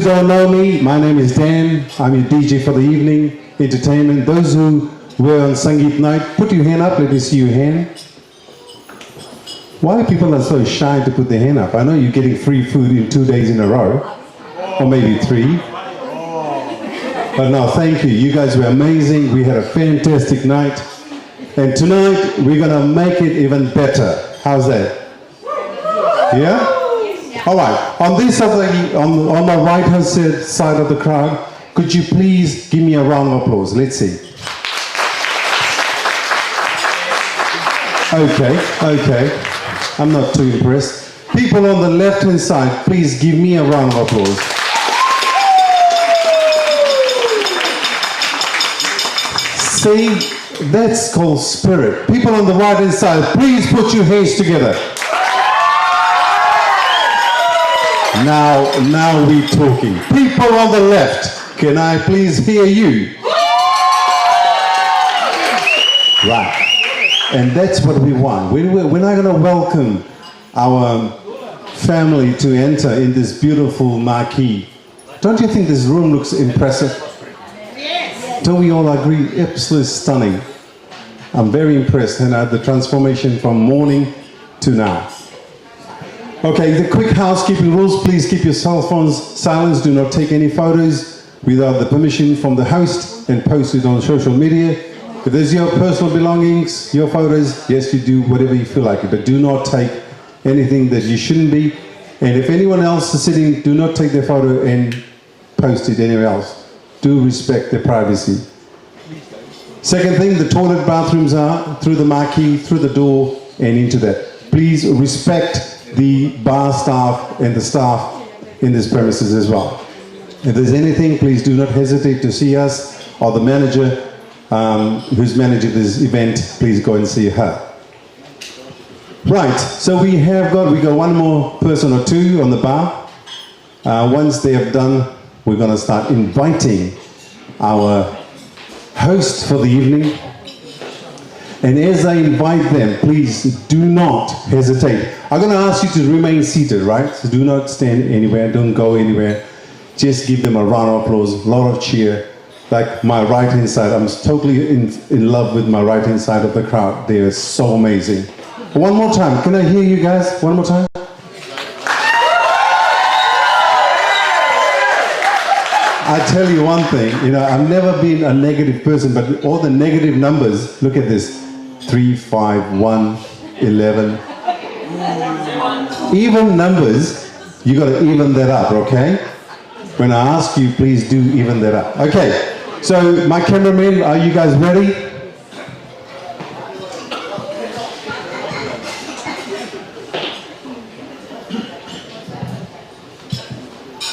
Don't know me, my name is Dan. I'm your DJ for the evening entertainment. Those who were on Sangeet night, put your hand up, let me see your hand. Why people are so shy to put their hand up? I know you're getting free food in 2 days in a row, or maybe 3. But no, thank you. You guys were amazing. We had a fantastic night. And tonight, we're gonna make it even better. How's that? Yeah? All right, on this side, on my right hand side of the crowd, could you please give me a round of applause? Let's see. Okay. I'm not too impressed. People on the left hand side, please give me a round of applause. See, that's called spirit. People on the right hand side, please put your hands together. Now we're talking. People on the left, can I please hear you? Right. And that's what we want. We're not going to welcome our family to enter in this beautiful marquee. Don't you think this room looks impressive? Yes. Don't we all agree? Absolutely stunning. I'm very impressed, and the transformation from morning to now. Okay, the quick housekeeping rules. Please keep your cell phones silenced. Do not take any photos without the permission from the host and post it on social media. If there's your personal belongings, your photos, yes, you do whatever you feel like it, but do not take anything that you shouldn't be. And if anyone else is sitting, do not take their photo and post it anywhere else. Do respect their privacy. Second thing, the toilet bathrooms are through the marquee, through the door, and into that. Please respect the bar staff and the staff in this premises as well. If there's anything, please do not hesitate to see us or the manager who's managing this event. Please go and see her. Right, so we got one more person or two on the bar. Once they have done, we're going to start inviting our host for the evening. And as I invite them, please do not hesitate. I'm going to ask you to remain seated, right? So do not stand anywhere, don't go anywhere. Just give them a round of applause, a lot of cheer. Like my right-hand side, I'm totally in love with my right-hand side of the crowd. They are so amazing. One more time, can I hear you guys? One more time. I tell you one thing, I've never been a negative person, but all the negative numbers, look at this. 3, 5, 1, 11. Even numbers, you got to even that up, okay? When I ask you, please do even that up. Okay, so my cameramen, are you guys ready?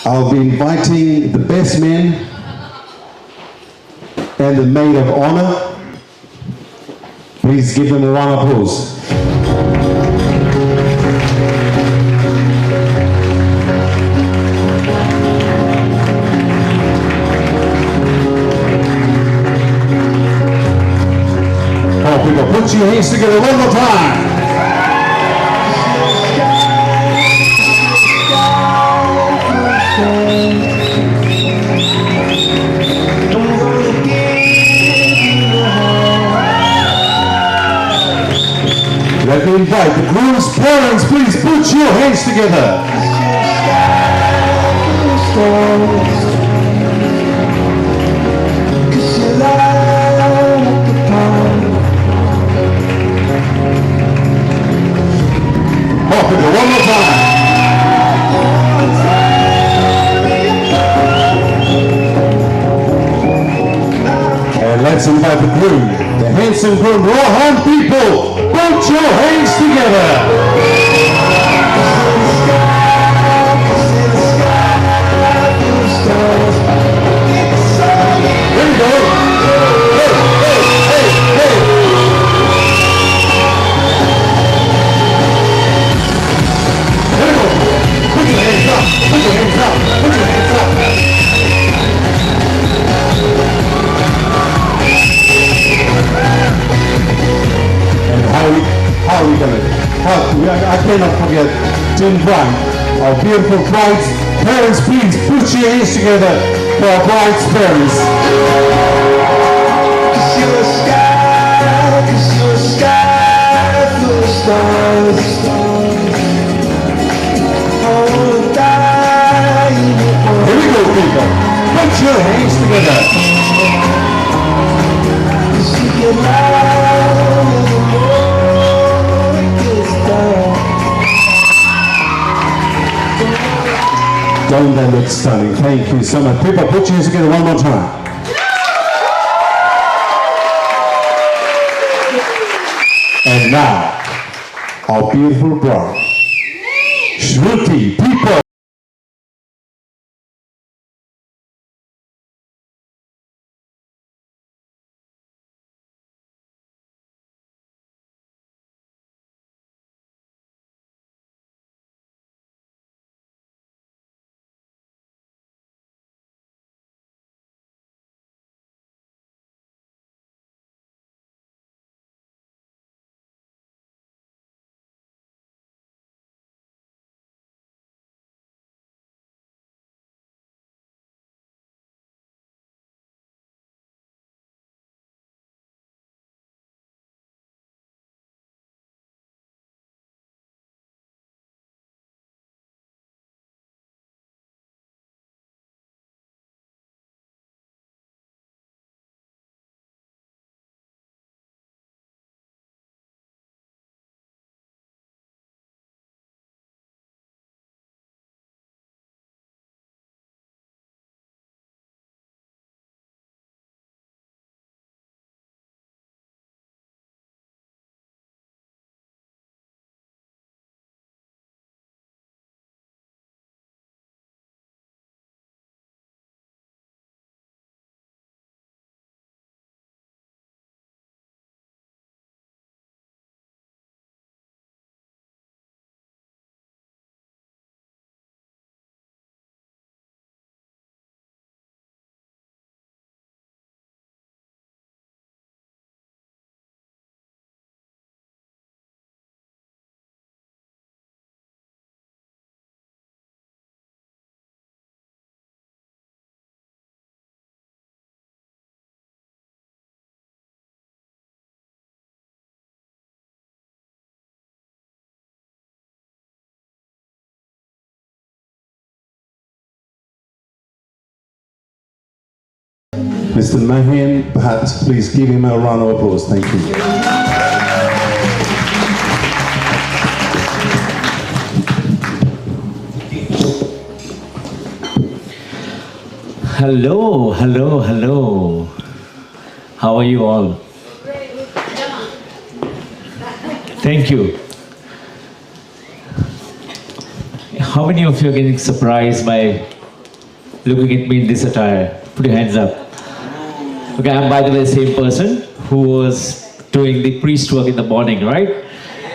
I'll be inviting the best man and the maid of honor. Please give them a round of applause. Oh, people, put your hands together one more time. Let me invite the groom's parents, please put your hands together. Oh, people, one more time. And let's invite the groom, the handsome groom, Rohan, people. Put your hands together. to invite our beautiful brides. Parents, please put your hands together for our bride's parents. Cause you're a sky full of stars. I wanna die in your arms. Here we go, people. Put your hands together. Cause you get loud in the more it gets dark. Don't that look stunning? Thank you so much. People, put your hands together one more time. And now, our beautiful bride, Shruti. People. Mr. Mahan Bhatt, please give him a round of applause. Thank you. Hello, hello, hello. How are you all? Thank you. How many of you are getting surprised by looking at me in this attire? Put your hands up. Okay, I'm by the way the same person who was doing the priest work in the morning, right?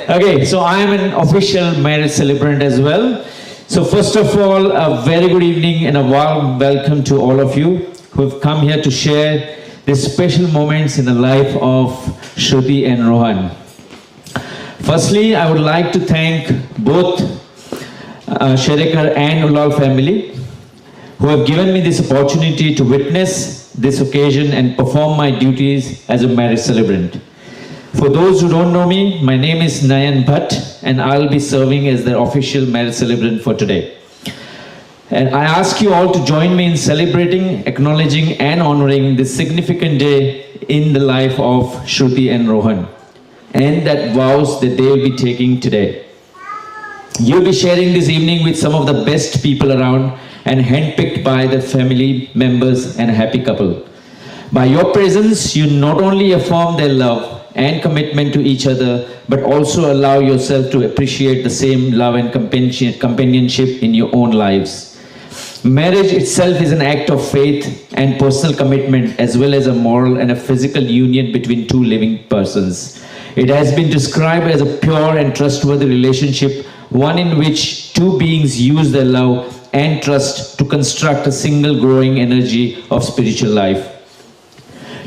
Okay, so I am an official marriage celebrant as well. So first of all, a very good evening and a warm welcome to all of you who have come here to share these special moments in the life of Shruti and Rohan. Firstly, I would like to thank both Sherekar and Ulal family who have given me this opportunity to witness this occasion and perform my duties as a marriage celebrant. For those who don't know me, my name is Nayan Bhatt and I'll be serving as the official marriage celebrant for today. And I ask you all to join me in celebrating, acknowledging and honoring this significant day in the life of Shruti and Rohan and that vows that they will be taking today. You'll be sharing this evening with some of the best people around and handpicked by the family members and a happy couple. By your presence, you not only affirm their love and commitment to each other, but also allow yourself to appreciate the same love and companionship in your own lives. Marriage itself is an act of faith and personal commitment, as well as a moral and a physical union between two living persons. It has been described as a pure and trustworthy relationship, one in which two beings use their love and trust to construct a single growing energy of spiritual life.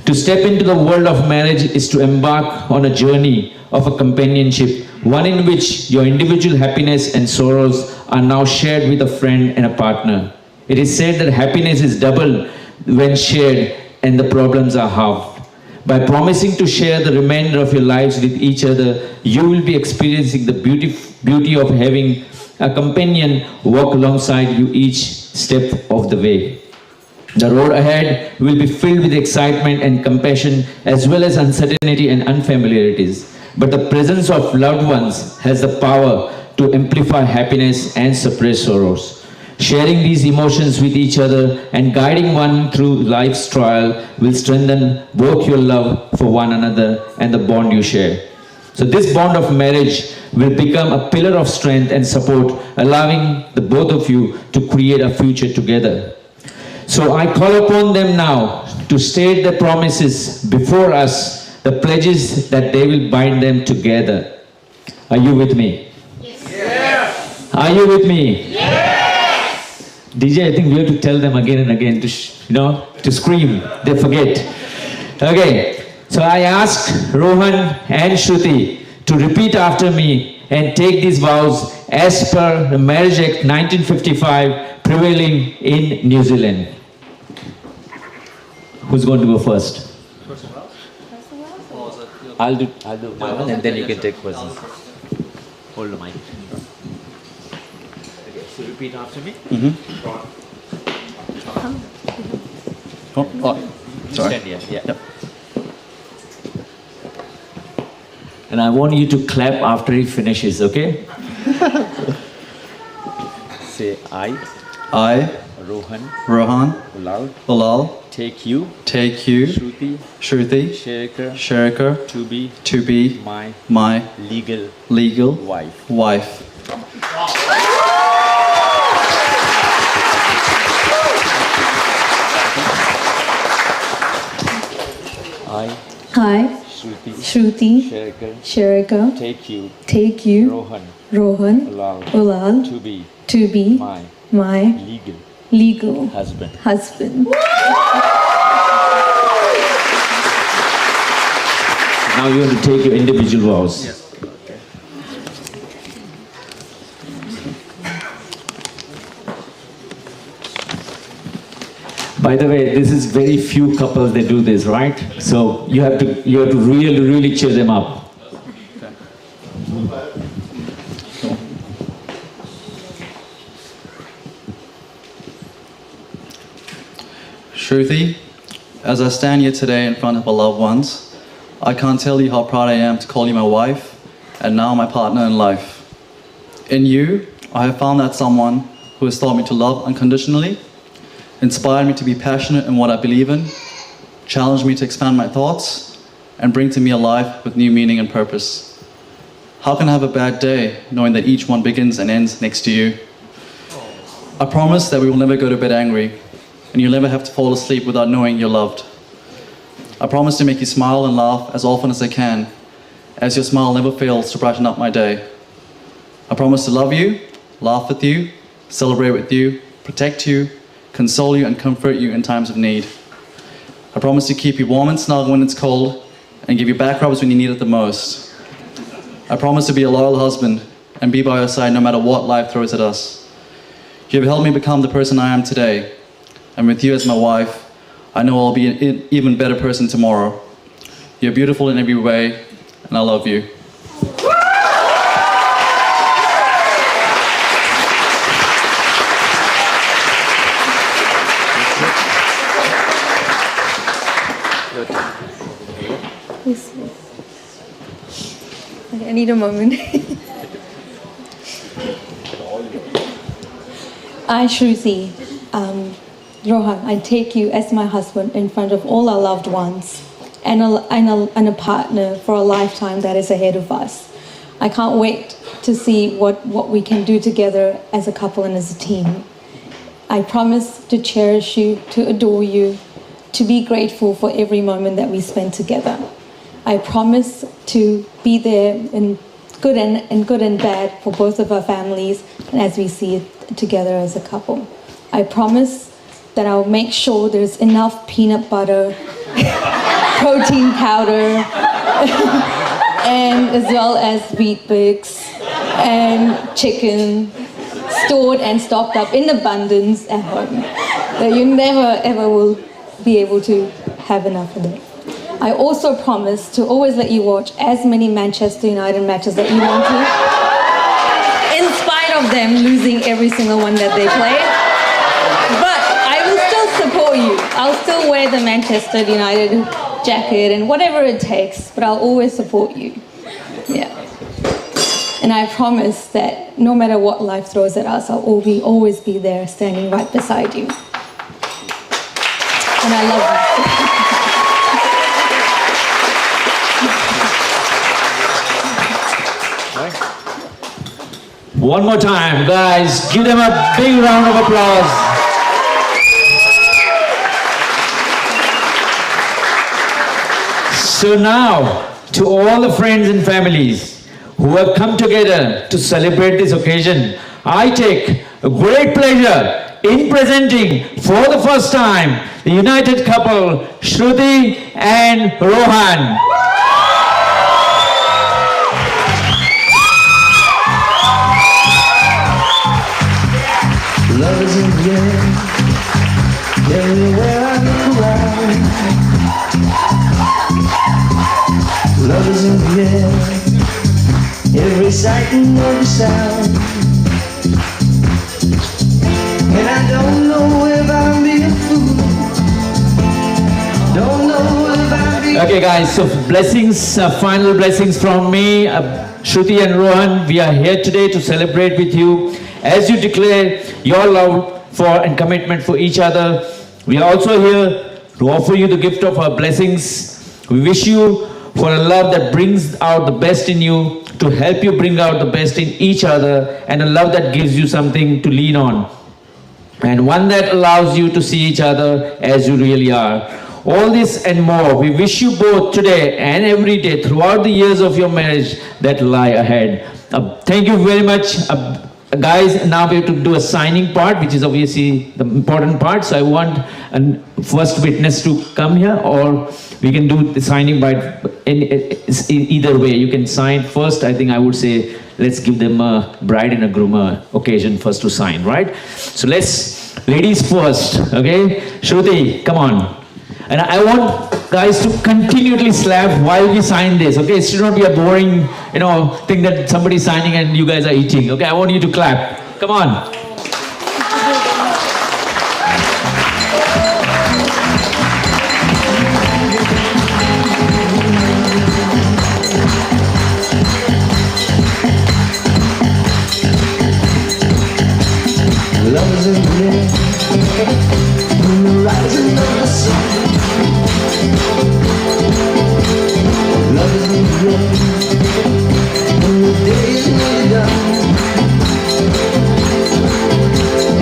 To step into the world of marriage is to embark on a journey of a companionship one in which your individual happiness and sorrows are now shared with a friend and a partner. It is said that happiness is double when shared and the problems are halved. By promising to share the remainder of your lives with each other, you will be experiencing the beauty of having a companion walk alongside you each step of the way. The road ahead will be filled with excitement and compassion as well as uncertainty and unfamiliarities. But the presence of loved ones has the power to amplify happiness and suppress sorrows. Sharing these emotions with each other and guiding one through life's trial will strengthen both your love for one another and the bond you share. So this bond of marriage will become a pillar of strength and support, allowing the both of you to create a future together. So I call upon them now to state the promises before us, the pledges that they will bind them together. Are you with me? Yes. Are you with me? Yes. DJ, I think we have to tell them again and again to, to scream. They forget. Okay. So I ask Rohan and Shruti to repeat after me and take these vows as per the Marriage Act 1955 prevailing in New Zealand. Who's going to go first? I'll do my one and then you can take questions. Hold the mic. Okay, so repeat after me. Sorry. Stand here. Yeah. Yep. And I want you to clap after he finishes, okay? Say I, Rohan, Ulal, take you, Shruti, Sherikar, to be my legal wife. I, Shruti, Sherika, take you, Rohan, Ulal, to be my legal husband. Now you have to take your individual vows. Yes. By the way, this is very few couples that do this, right? So you have to really cheer them up. Shruti, as I stand here today in front of our loved ones, I can't tell you how proud I am to call you my wife and now my partner in life. In you, I have found that someone who has taught me to love unconditionally, inspired me to be passionate in what I believe in, challenged me to expand my thoughts, and bring to me a life with new meaning and purpose. How can I have a bad day knowing that each one begins and ends next to you? I promise that we will never go to bed angry, and you'll never have to fall asleep without knowing you're loved. I promise to make you smile and laugh as often as I can, as your smile never fails to brighten up my day. I promise to love you, laugh with you, celebrate with you, protect you, console you and comfort you in times of need. I promise to keep you warm and snug when it's cold and give you back rubs when you need it the most. I promise to be a loyal husband and be by your side no matter what life throws at us. You have helped me become the person I am today, and with you as my wife, I know I'll be an even better person tomorrow. You're beautiful in every way, and I love you. I need a moment. I, Shruti, Rohan, I take you as my husband in front of all our loved ones and a partner for a lifetime that is ahead of us. I can't wait to see what we can do together as a couple and as a team. I promise to cherish you, to adore you, to be grateful for every moment that we spend together. I promise to be there in good and bad for both of our families and as we see it together as a couple. I promise that I'll make sure there's enough peanut butter, protein powder, and as well as wheat bix and chicken stored and stocked up in abundance at home. That you never ever will be able to have enough of it. I also promise to always let you watch as many Manchester United matches that you want to, in spite of them losing every single one that they play. But I will still support you. I'll still wear the Manchester United jacket and whatever it takes, but I'll always support you. Yeah. And I promise that no matter what life throws at us, I'll always be there standing right beside you. And I love you. One more time, guys, give them a big round of applause. So now, to all the friends and families who have come together to celebrate this occasion, I take a great pleasure in presenting for the first time the united couple, Shruti and Rohan. Love is in the air, everywhere I look around. Love is in the air, every sight and every sound. And I don't know if I'm being fooled. Don't know if I'm being Okay guys, so blessings, final blessings from me, Shruti and Rohan. We are here today to celebrate with you as you declare your love for and commitment for each other. We are also here to offer you the gift of our blessings. We wish you for a love that brings out the best in you, to help you bring out the best in each other, and a love that gives you something to lean on, and one that allows you to see each other as you really are. All this and more, we wish you both today and every day throughout the years of your marriage that lie ahead. Thank you very much. Guys, now we have to do a signing part, which is obviously the important part. So I want a first witness to come here, or we can do the signing part in either way. You can sign first. I think I would say let's give them a bride and a groom occasion first to sign, right? So let's, ladies first, okay? Shruti, come on. And I want guys to continually slap while we sign this, okay? It should not be a boring, thing that somebody's signing and you guys are eating, okay? I want you to clap. Come on. love is in the air, in the rising of the sun. Love is in the air, when the day is nearly done.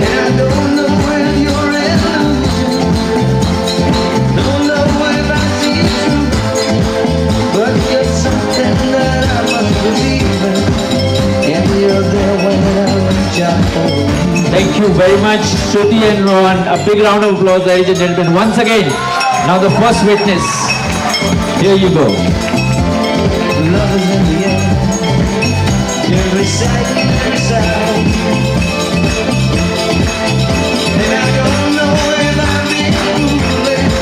And I don't know if you're an illusion, don't know if I see it true, but you're something that I must believe in, and you're there when I reach out for you. Thank you very much, Shruti and Rohan. A big round of applause, ladies and gentlemen. Once again, now the first witness. Here you go. Love is in the air, every sight, every sound. And I don't know if I'm being foolish,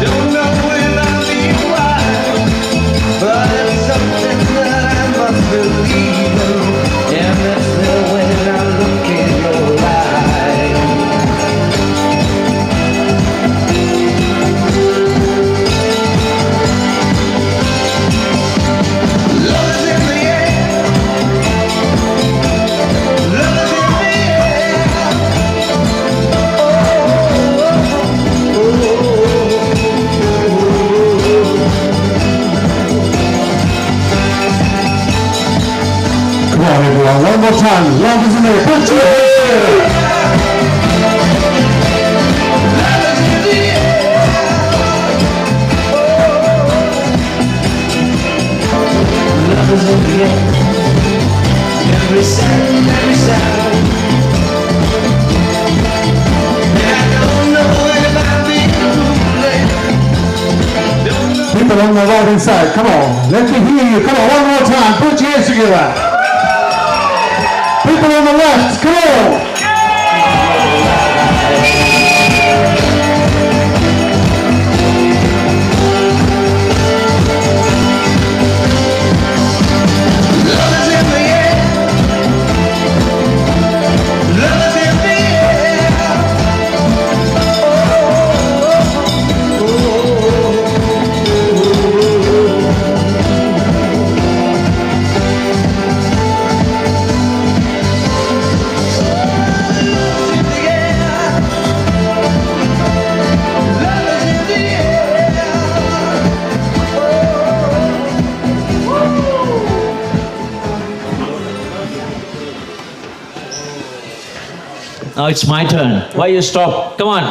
don't know if I'm being wise, but it's something that I must believe in, and that's there when I look in your eyes. people on the right hand side. Come on, let me hear you. Come on, one more time. Put your hands together. People on the left, come on. Love is in the air. Love is in the air. Now it's my turn. Why you stop? Come on.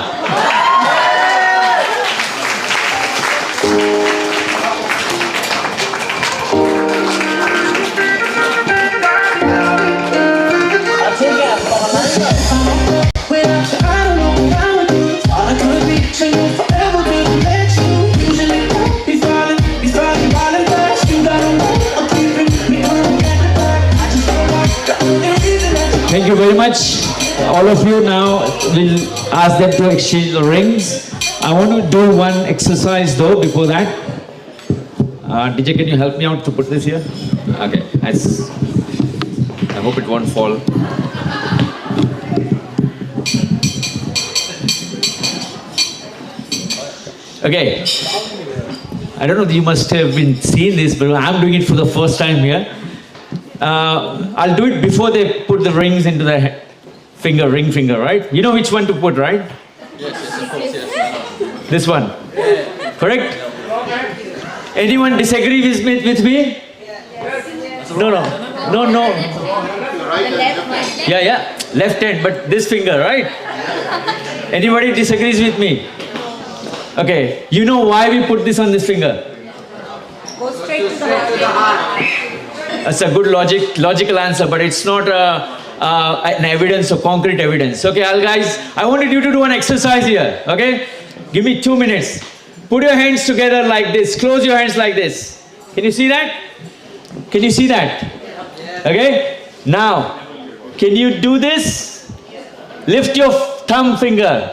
Without you, I don't know what I would do. All I could be, changing forever, couldn't let you. Usually, he's falling fast. You gotta know, I'm keeping me on the back. I just don't like the only reason that Thank you very much. All of you now will ask them to exchange the rings. I want to do one exercise though before that. DJ, can you help me out to put this here? Okay, I hope it won't fall. Okay. I don't know if you must have been seeing this, but I'm doing it for the first time here. I'll do it before they put the rings into the ring finger, right? You know which one to put, right? Yes, of course, yes. This one. Correct? Anyone disagree with me? No. Yeah. Left hand, but this finger, right? Anybody disagrees with me? Okay. You know why we put this on this finger? Go straight to the heart. That's a good logical answer, but it's not an evidence or concrete evidence. Okay, guys, I wanted you to do an exercise here. Okay, give me 2 minutes. Put your hands together like this. Close your hands like this. Can you see that? Can you see that? Okay. Now, can you do this? Lift your thumb finger.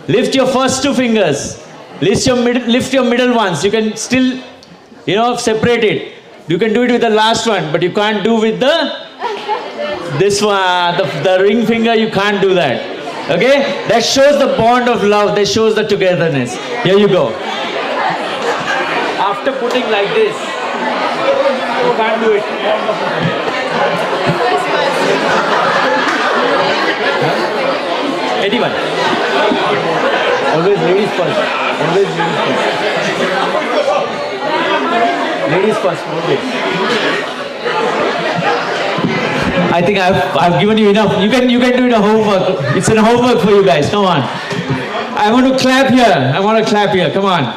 Lift your first two fingers. Lift your middle ones. You can still, separate it. You can do it with the last one, but you can't do with this one, the ring finger, you can't do that. Okay? That shows the bond of love, that shows the togetherness. Here you go. After putting like this, you can't do it. Anyone? Always ladies first. Always ladies first. Ladies first, always. I think I've given you enough. You can do it a homework. It's a homework for you guys. Come on. I want to clap here. Come on.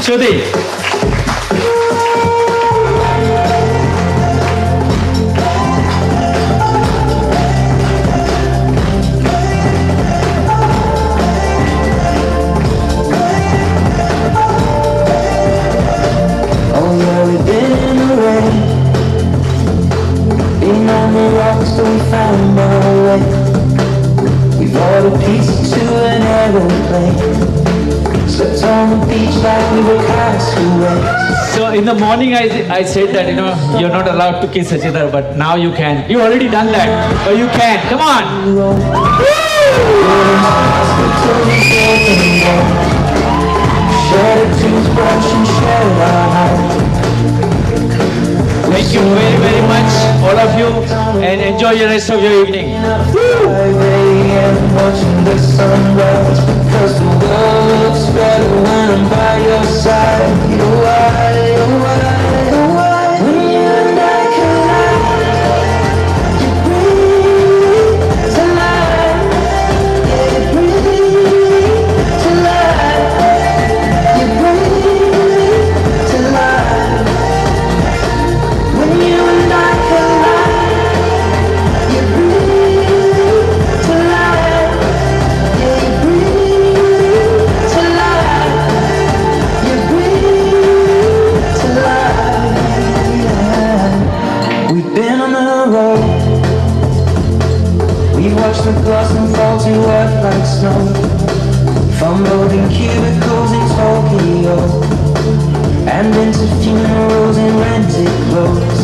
Shruti. We found our way. We bought a piece to an aeroplane. Slept on the beach like we were castaways. So in the morning I said that you're not allowed to kiss each other, but now you can. You already done that, but you can. Come on. Share a toothbrush and share our heart. Thank you very, very much, all of you, and enjoy the rest of your evening. 5 a.m. watching the sunrise, because the world looks better when I'm by your side. You're why, when you and I collide, you breathe to life, yeah, you breathe to life, you breathe to life. When you and I collide, you breathe to life, yeah, you snow, from rolling cubicles in Tokyo, and into funerals in rented clothes.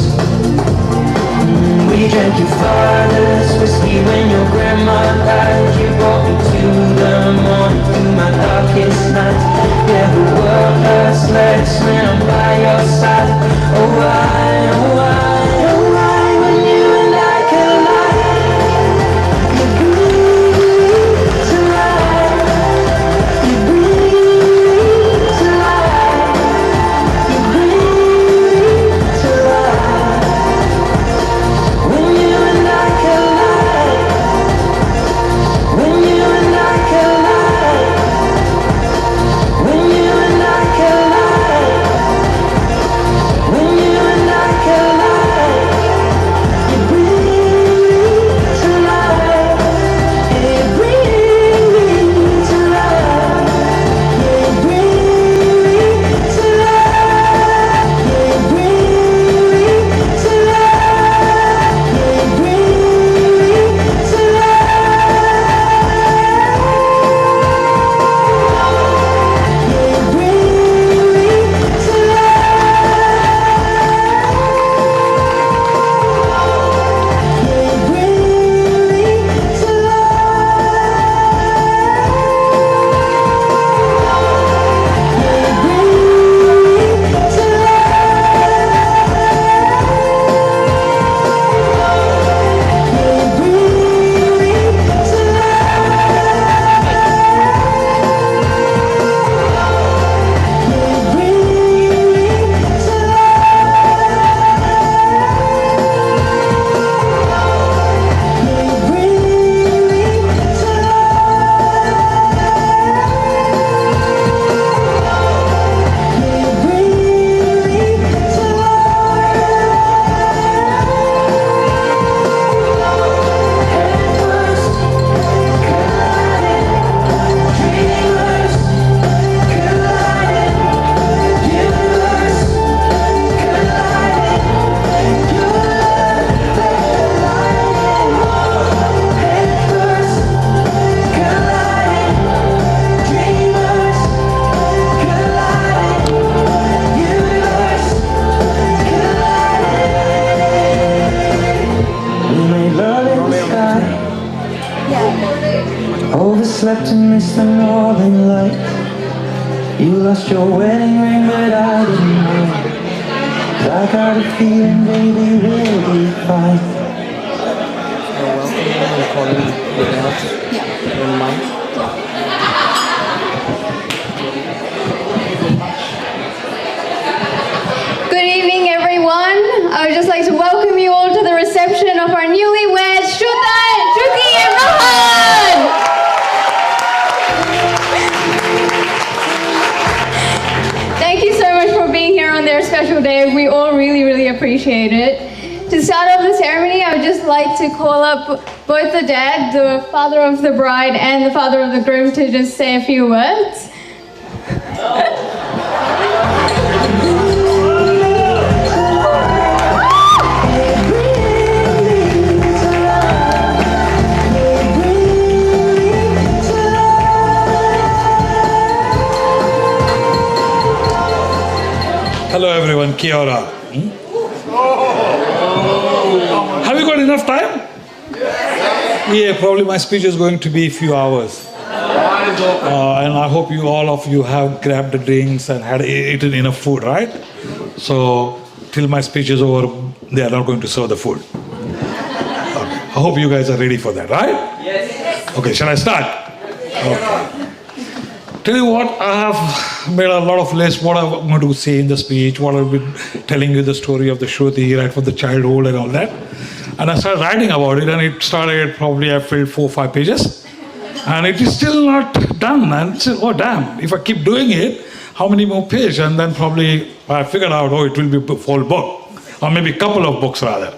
We drank your father's whiskey when your grandma died. You brought me to the morning through my darkest nights. Yeah, the world hurts less when I'm by your side. Oh why, oh why, oh why, when you and I collide, you breathe to life, you breathe to life, you breathe to life. When you and I collide, when you and I collide, when you and I collide, when you and I collide, you breathe to life, yeah, you breathe to life, yeah, you breathe to life, yeah, you breathe to life, yeah, you breathe to overslept and missed the northern light. You lost your wedding ring, but I didn't know. 'Cause I got a feeling, baby, we'll be fine. Good evening, everyone. I would just like to welcome you all to the reception of our newlyweds, Shruti and Rohan. Thank you so much for being here on their special day. We all really, really appreciate it. To start off the ceremony, I would just like to call up both the dad, the father of the bride, and the father of the groom to just say a few words. Hello everyone, kia ora. Have you got enough time? Yeah, probably my speech is going to be a few hours. And I hope all of you have grabbed the drinks and had eaten enough food, right? So till my speech is over, they are not going to serve the food. Okay. I hope you guys are ready for that, right? Yes. Okay, shall I start? Okay. Tell you what, I have made a lot of lists, what I'm going to say in the speech, what I've been telling you the story of the Shruti, right from the childhood and all that. And I started writing about it, and it started probably, I filled 4 or 5 pages. And it is still not done. And I said, oh damn, if I keep doing it, how many more pages? And then probably I figured out, oh, it will be a full book, or maybe a couple of books rather.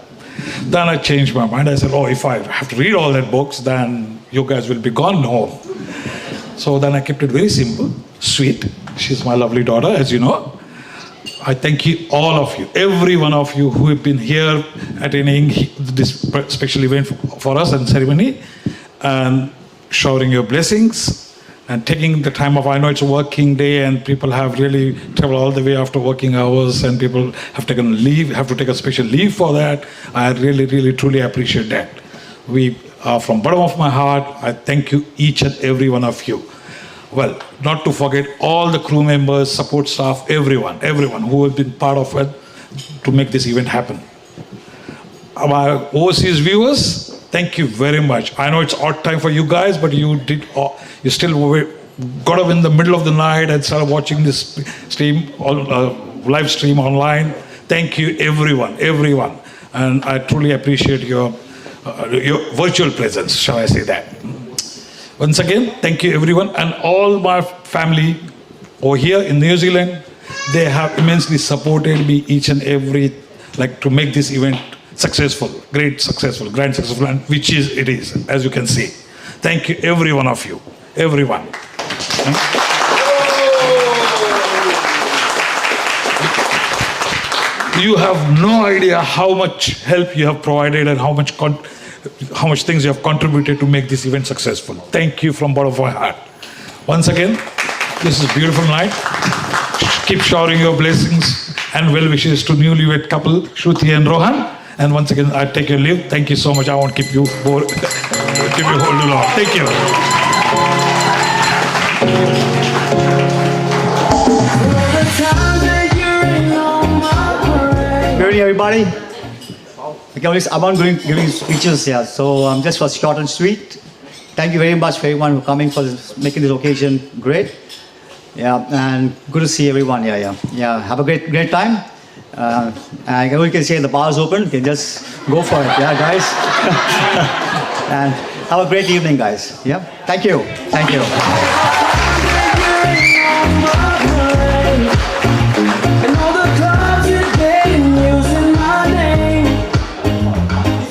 Then I changed my mind. I said, oh, if I have to read all that books, then you guys will be gone home. So then I kept it very simple, sweet. She's my lovely daughter, as you know. I thank you, all of you, every one of you who have been here attending this special event for us and ceremony. And showering your blessings and taking the time off. I know it's a working day and people have really traveled all the way after working hours and people have taken leave, have to take a special leave for that. I really, really, truly appreciate that. From bottom of my heart, I thank you, each and every one of you. Well, not to forget all the crew members, support staff, everyone who have been part of it to make this event happen. Our overseas viewers, thank you very much. I know it's odd time for you guys, but you still got up in the middle of the night and started watching this stream, live stream online. Thank you, everyone. And I truly appreciate your virtual presence, shall I say that. Once again, thank you everyone, and all my family over here in New Zealand. They have immensely supported me each and every, to make this event successful, grand successful, and which it is, as you can see. Thank you, every one of you, everyone. You have no idea how much help you have provided and how much things you have contributed to make this event successful. Thank you from bottom of my heart. Once again, this is a beautiful night. Keep showering your blessings and well wishes to newlywed couple Shruti and Rohan. And once again, I take your leave. Thank you so much. I won't keep you hold too long. Thank you. Good evening, everybody. Okay, I'm not giving speeches here, so just for short and sweet. Thank you very much for everyone for coming for this, making this occasion great. Yeah, and good to see everyone. Yeah. Have a great time. And everyone can say the bar is open. You can just go for it. Yeah, guys. And have a great evening, guys. Yeah. Thank you.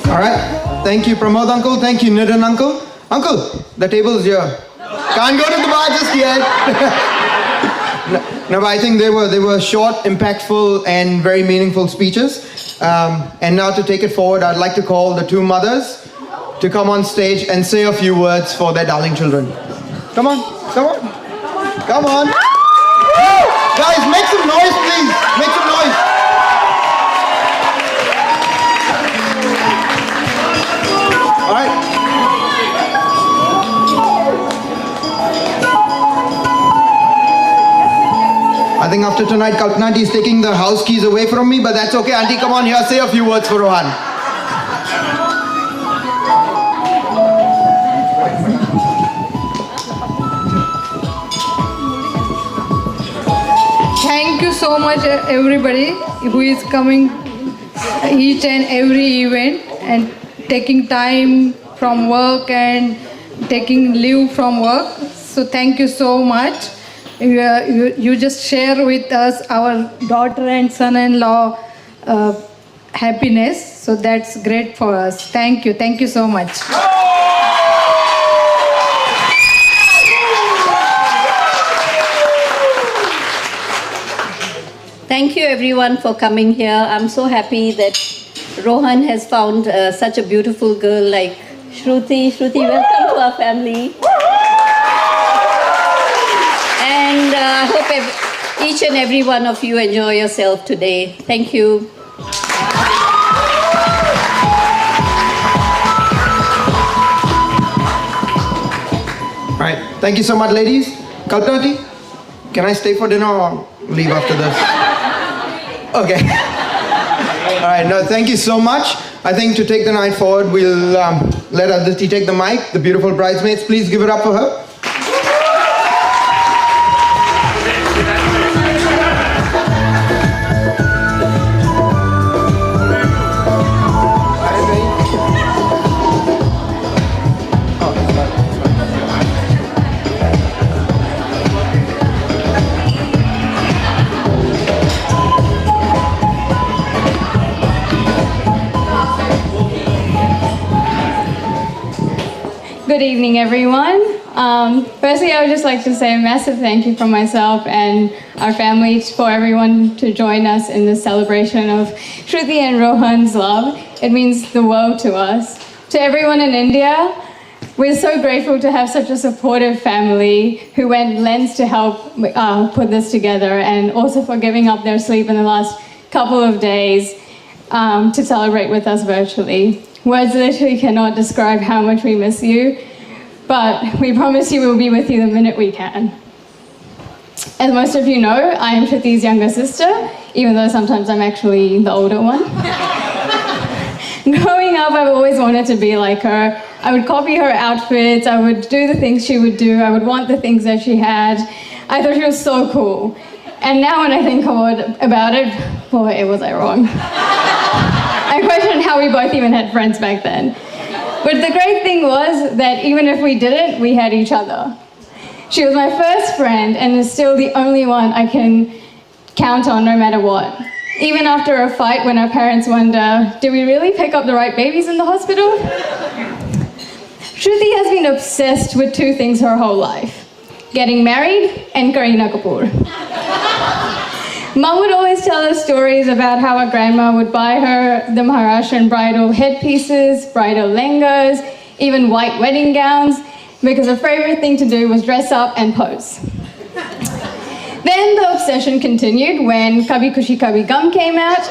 All right. Thank you, Pramod uncle. Thank you, Nitin uncle. Uncle, the table's here. Can't go to the bar just yet. No, but I think they were short, impactful, and very meaningful speeches. And now to take it forward, I'd like to call the two mothers to come on stage and say a few words for their darling children. Come on. Guys, make some noise, please. Make some noise. All right. I think after tonight, Kalpana is taking the house keys away from me, but that's okay. Auntie, come on here, say a few words for Rohan. Thank you so much, everybody who is coming each and every event and taking time from work and taking leave from work. So thank you so much. You just share with us our daughter and son-in-law happiness. So that's great for us. Thank you so much. Thank you everyone for coming here. I'm so happy that Rohan has found such a beautiful girl like Shruti. Shruti, welcome to our family. And I hope each and every one of you enjoy yourself today. Thank you. All right, thank you so much, ladies. Kalpana, can I stay for dinner or leave after this? Okay. All right, no, thank you so much. I think to take the night forward, we'll let Aditi take the mic, the beautiful bridesmaids. Please give it up for her. Good evening, everyone. Firstly, I would just like to say a massive thank you from myself and our family for everyone to join us in this celebration of Shruti and Rohan's love. It means the world to us. To everyone in India, We're so grateful to have such a supportive family who went lengths to help put this together, and also for giving up their sleep in the last couple of days to celebrate with us virtually. Words literally cannot describe how much we miss you, but we promise you we'll be with you the minute we can. As most of you know, I am Shruti's younger sister, even though sometimes I'm actually the older one. Growing up, I've always wanted to be like her. I would copy her outfits, I would do the things she would do, I would want the things that she had. I thought she was so cool. And now when I think about it, boy, was I wrong. I question how we both even had friends back then. But the great thing was that even if we didn't, we had each other. She was my first friend and is still the only one I can count on no matter what. Even after a fight when our parents wonder, did we really pick up the right babies in the hospital? Shruti has been obsessed with two things her whole life: getting married and Kareena Kapoor. Mum would always tell us stories about how our grandma would buy her the Maharashtrian bridal headpieces, bridal lehengas, even white wedding gowns, because her favorite thing to do was dress up and pose. Then the obsession continued when Kabhi Khushi Kabhi Gum came out.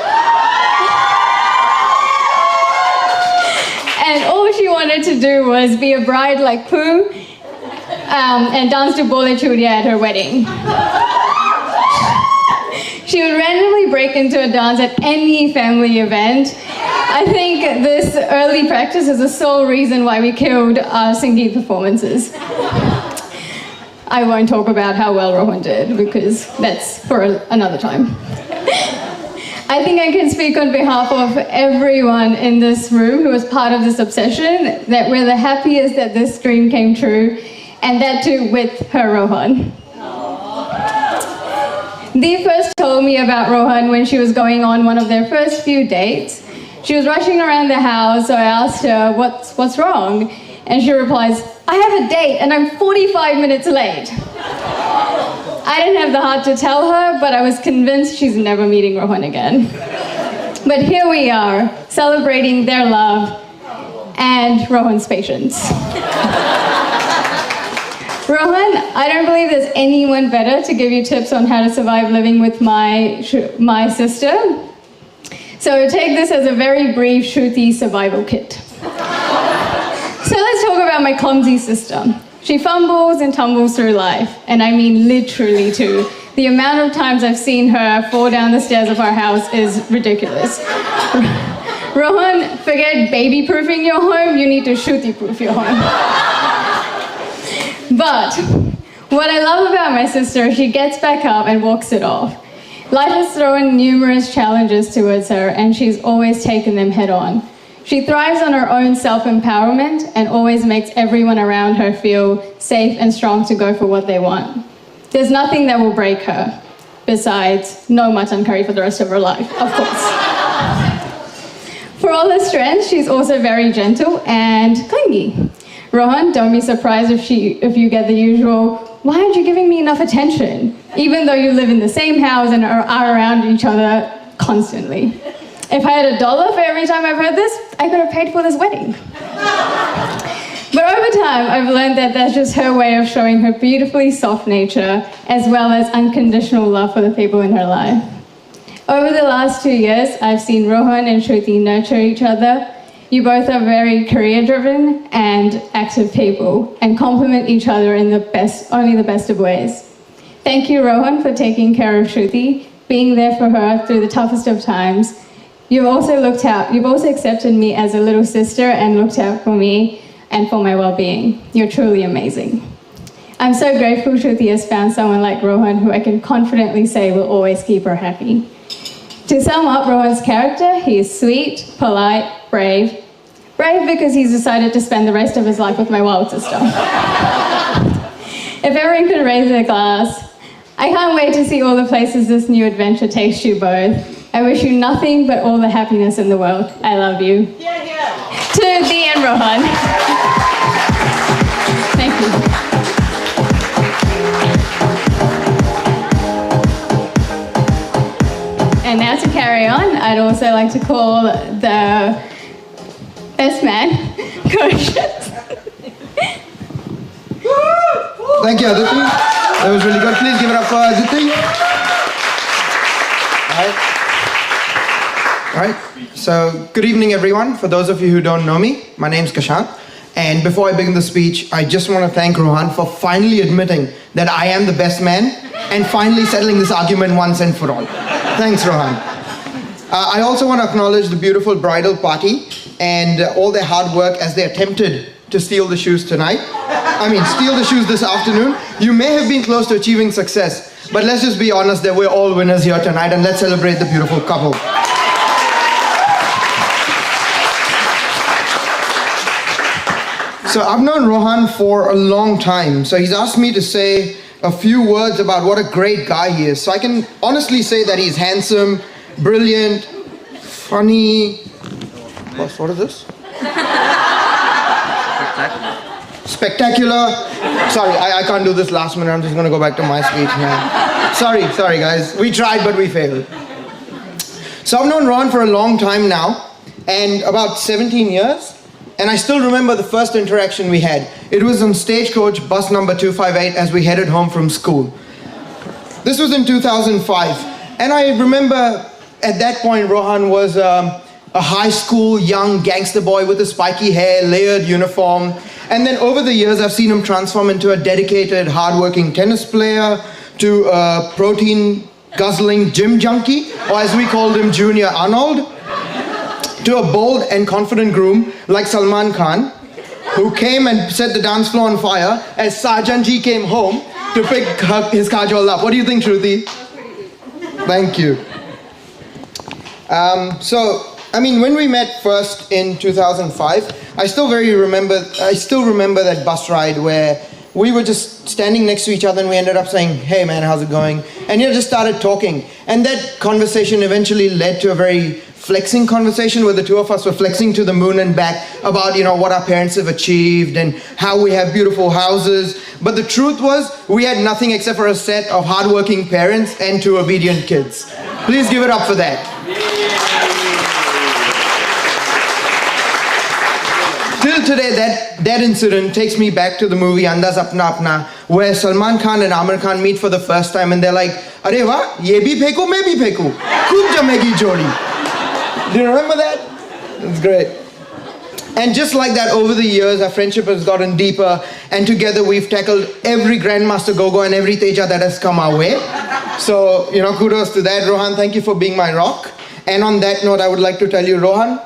And all she wanted to do was be a bride like Pooh and dance to Bole Churiya at her wedding. She would randomly break into a dance at any family event. I think this early practice is the sole reason why we killed our singing performances. I won't talk about how well Rohan did, because that's for another time. I think I can speak on behalf of everyone in this room who was part of this obsession that we're the happiest that this dream came true, and that too with her Rohan. Dee first told me about Rohan when she was going on one of their first few dates. She was rushing around the house, so I asked her, what's wrong? And she replies, I have a date and I'm 45 minutes late. I didn't have the heart to tell her, but I was convinced she's never meeting Rohan again. But here we are, celebrating their love and Rohan's patience. Rohan, I don't believe there's anyone better to give you tips on how to survive living with my sister. So take this as a very brief Shruti survival kit. So let's talk about my clumsy sister. She fumbles and tumbles through life, and I mean literally too. The amount of times I've seen her fall down the stairs of our house is ridiculous. Rohan, forget baby-proofing your home, you need to Shruti-proof your home. But what I love about my sister, she gets back up and walks it off. Life has thrown numerous challenges towards her, and she's always taken them head on. She thrives on her own self-empowerment and always makes everyone around her feel safe and strong to go for what they want. There's nothing that will break her, besides no mutton curry for the rest of her life, of course. For all her strengths, she's also very gentle and clingy. Rohan, don't be surprised if you get the usual, why aren't you giving me enough attention? Even though you live in the same house and are around each other constantly. If I had $1 for every time I've heard this, I could have paid for this wedding. But over time, I've learned that that's just her way of showing her beautifully soft nature, as well as unconditional love for the people in her life. Over the last 2 years, I've seen Rohan and Shruti nurture each other. You both are very career-driven and active people, and complement each other in only the best of ways. Thank you, Rohan, for taking care of Shruti, being there for her through the toughest of times. You've also accepted me as a little sister and looked out for me and for my well-being. You're truly amazing. I'm so grateful Shruti has found someone like Rohan who I can confidently say will always keep her happy. To sum up Rohan's character, he is sweet, polite, brave. Brave because he's decided to spend the rest of his life with my wild sister. If everyone could raise their glass, I can't wait to see all the places this new adventure takes you both. I wish you nothing but all the happiness in the world. I love you. Yeah, yeah. To Dee and Rohan. Thank you. And now to carry on, I'd also like to call the best man, Coach. Thank you, Aditi. That was really good. Please give it up for Aditi. All right. So, good evening, everyone. For those of you who don't know me, my name's Kashant. And before I begin the speech, I just want to thank Rohan for finally admitting that I am the best man and finally settling this argument once and for all. Thanks, Rohan. I also want to acknowledge the beautiful bridal party and all their hard work as they attempted to steal the shoes tonight. Steal the shoes this afternoon. You may have been close to achieving success, but let's just be honest that we're all winners here tonight, and let's celebrate the beautiful couple. So I've known Rohan for a long time, so he's asked me to say a few words about what a great guy he is. So I can honestly say that he's handsome, brilliant, funny. What is this? Spectacular. Sorry, I can't do this last minute. I'm just going to go back to my speech now. Sorry guys. We tried, but we failed. So I've known Rohan for a long time now, and about 17 years. And I still remember the first interaction we had. It was on Stagecoach bus number 258 as we headed home from school. This was in 2005. And I remember at that point, Rohan was a high school young gangster boy with a spiky hair, layered uniform. And then over the years, I've seen him transform into a dedicated, hardworking tennis player, to a protein-guzzling gym junkie, or as we called him, Junior Arnold, to a bold and confident groom like Salman Khan, who came and set the dance floor on fire as Sajan Ji came home to pick his kajol up. What do you think, Shruti? Thank you. When we met first in 2005, I still remember that bus ride where we were just standing next to each other and we ended up saying, "Hey man, how's it going?" And just started talking. And that conversation eventually led to a very flexing conversation where the two of us were flexing to the moon and back about, what our parents have achieved and how we have beautiful houses. But the truth was, we had nothing except for a set of hardworking parents and 2 obedient kids. Please give it up for that. Till today, that incident takes me back to the movie Andaz Apna Apna, where Salman Khan and Amir Khan meet for the first time and they're like, "Arey wah, ye bhi pheko, main bhi pheko. Khub jamegi jodi." Do you remember that? It's great. And just like that, over the years, our friendship has gotten deeper, and together we've tackled every Grandmaster Gogo and every Teja that has come our way. So, kudos to that. Rohan, thank you for being my rock. And on that note, I would like to tell you, Rohan,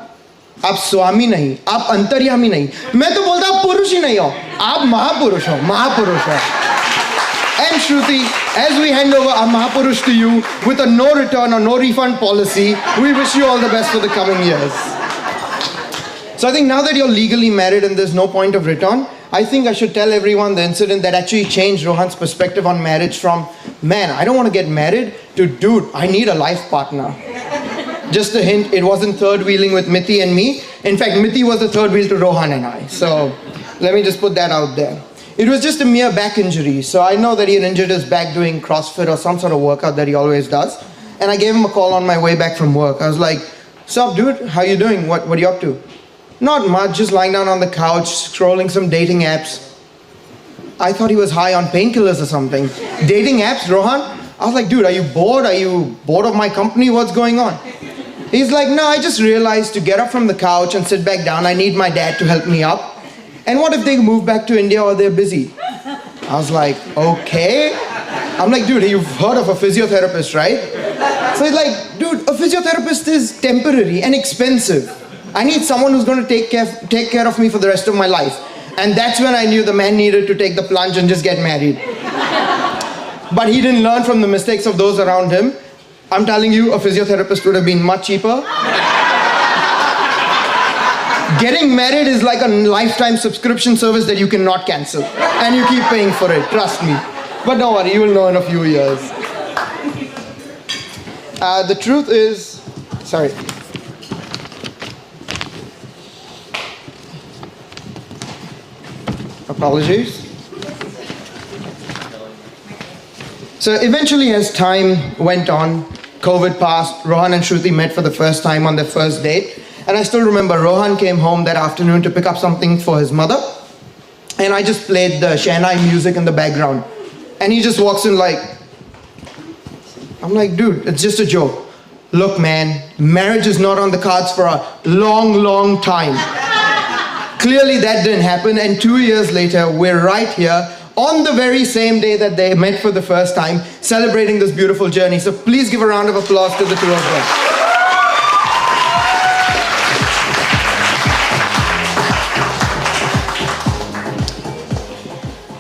आप स्वामी नहीं, आप अंतर्यामी नहीं. मैं तो बोलता आप पुरुष ही नहीं हो, आप महापुरुष हो, महापुरुष हो. And Shruti, as we hand over our Mahapurush to you with a no return or no refund policy, we wish you all the best for the coming years. So I think now that you're legally married and there's no point of return, I think I should tell everyone the incident that actually changed Rohan's perspective on marriage from, "Man, I don't want to get married," to, "Dude, I need a life partner." Just a hint, it wasn't third wheeling with Miti and me. In fact, Miti was the third wheel to Rohan and I. So let me just put that out there. It was just a mere back injury. So I know that he had injured his back doing CrossFit or some sort of workout that he always does. And I gave him a call on my way back from work. I was like, "Sup, dude? How you doing? What are you up to?" "Not much, just lying down on the couch, scrolling some dating apps." I thought he was high on painkillers or something. Dating apps, Rohan? I was like, "Dude, are you bored? Are you bored of my company? What's going on?" He's like, "No, I just realized to get up from the couch and sit back down, I need my dad to help me up. And what if they move back to India or they're busy?" I was like, "Okay." I'm like, "Dude, you've heard of a physiotherapist, right?" So he's like, "Dude, a physiotherapist is temporary and expensive. I need someone who's going to take care of me for the rest of my life." And that's when I knew the man needed to take the plunge and just get married. But he didn't learn from the mistakes of those around him. I'm telling you, a physiotherapist would have been much cheaper. Getting married is like a lifetime subscription service that you cannot cancel. And you keep paying for it, trust me. But don't worry, you will know in a few years. The truth is, sorry. Apologies. So eventually, as time went on, COVID passed, Rohan and Shruti met for the first time on their first date. And I still remember Rohan came home that afternoon to pick up something for his mother. and I just played the Shehnai music in the background. And he just walks in like, I'm like, dude, it's just a joke. Look, man, marriage is not on the cards for a long, long time. Clearly that didn't happen, and 2 years later, we're right here on the very same day that they met for the first time, celebrating this beautiful journey. So please give a round of applause to the two of them.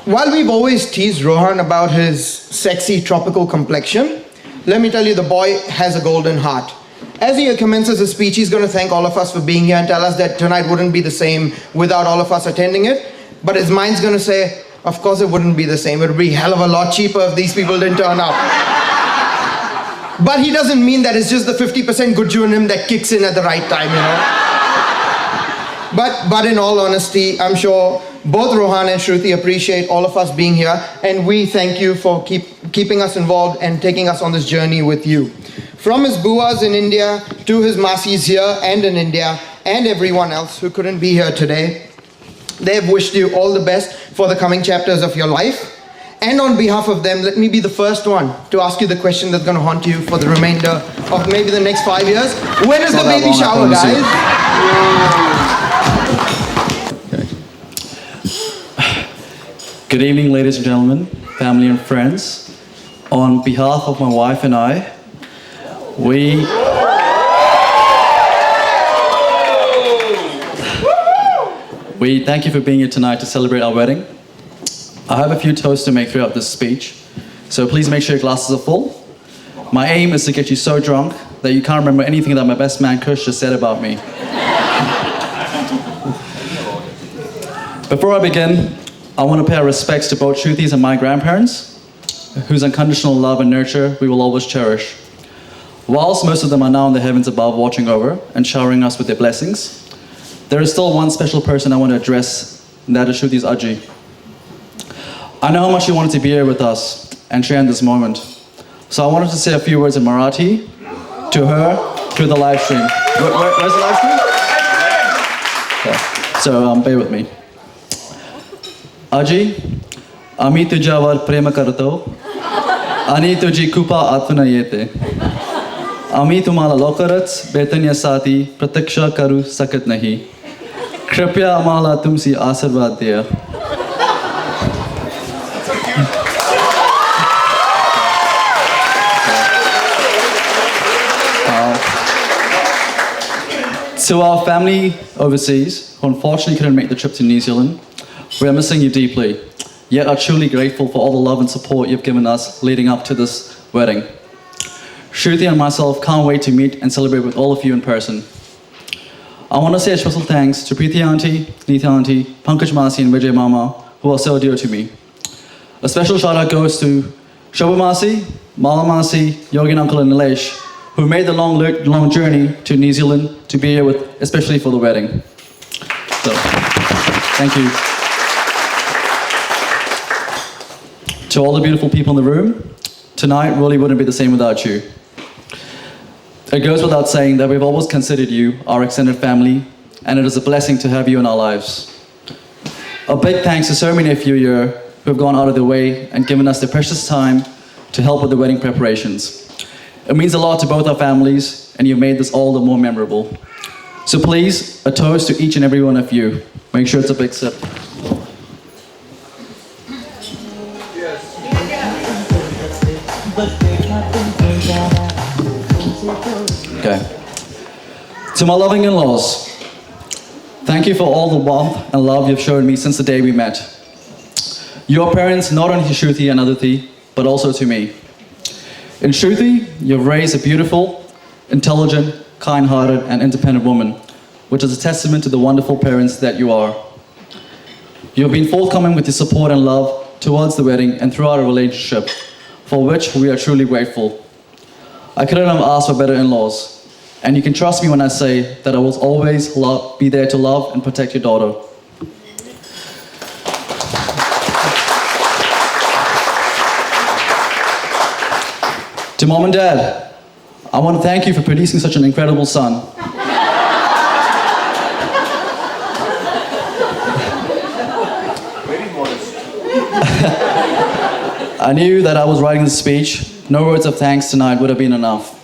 While we've always teased Rohan about his sexy tropical complexion, let me tell you, the boy has a golden heart. As he commences his speech, he's going to thank all of us for being here and tell us that tonight wouldn't be the same without all of us attending it. But his mind's going to say, of course it wouldn't be the same. It would be a hell of a lot cheaper if these people didn't turn up. But he doesn't mean that. It's just the 50% Gujju in him that kicks in at the right time, you know. But in all honesty, I'm sure both Rohan and Shruti appreciate all of us being here, and we thank you for keeping us involved and taking us on this journey with you. From his buas in India to his masis here and in India, and everyone else who couldn't be here today, they have wished you all the best for the coming chapters of your life. And on behalf of them, let me be the first one to ask you the question that's going to haunt you for the remainder of maybe the next 5 years. When is the baby shower, guys? Good evening, ladies and gentlemen, family and friends. On behalf of my wife and I, we thank you for being here tonight to celebrate our wedding. I have a few toasts to make throughout this speech, so please make sure your glasses are full. My aim is to get you so drunk that you can't remember anything that my best man Kush just said about me. Before I begin, I want to pay our respects to both Shruti's and my grandparents, whose unconditional love and nurture we will always cherish. Whilst most of them are now in the heavens above watching over and showering us with their blessings, there is still one special person I want to address, and that is Shruti's Aji. I know how much she wanted to be here with us and share in this moment, so I wanted to say a few words in Marathi to her through the live stream. Where's the live stream? Okay. So bear with me. Aji, आम्ही तुझ्यावर प्रेम करतो आणि तुझी कृपा आठवण येते. आम्ही तुम्हाला लवकरच भेटण्यासाठी प्रतीक्षा करू शकत नाही. कृपया आम्हाला तुमचे आशीर्वाद द्या. To our family overseas, who unfortunately couldn't make the trip to New Zealand, we are missing you deeply, yet are truly grateful for all the love and support you've given us leading up to this wedding. Shruti and myself can't wait to meet and celebrate with all of you in person. I want to say a special thanks to Preeti Auntie, Neeta Auntie, Pankaj Masi and Vijay Mama, who are so dear to me. A special shout out goes to Shobha Masi, Mala Masi, Yogin Uncle and Nilesh, who made the long journey to New Zealand to be here with, especially for the wedding. So, thank you. To all the beautiful people in the room, tonight really wouldn't be the same without you. It goes without saying that we've always considered you our extended family, and it is a blessing to have you in our lives. A big thanks to so many of you here who have gone out of their way and given us their precious time to help with the wedding preparations. It means a lot to both our families, and you've made this all the more memorable. So please, a toast to each and every one of you. Make sure it's a big sip. Okay. To my loving in-laws, thank you for all the warmth and love you've shown me since the day we met. Your parents, not only to Shruti and Aditi, but also to me. In Shruti, you've raised a beautiful, intelligent, kind-hearted, and independent woman, which is a testament to the wonderful parents that you are. You've been forthcoming with your support and love towards the wedding and throughout our relationship, for which we are truly grateful. I couldn't have asked for better in-laws, and you can trust me when I say that I will always be there to love and protect your daughter. To Mom and Dad, I want to thank you for producing such an incredible son. I knew that I was writing this speech. No words of thanks tonight would have been enough.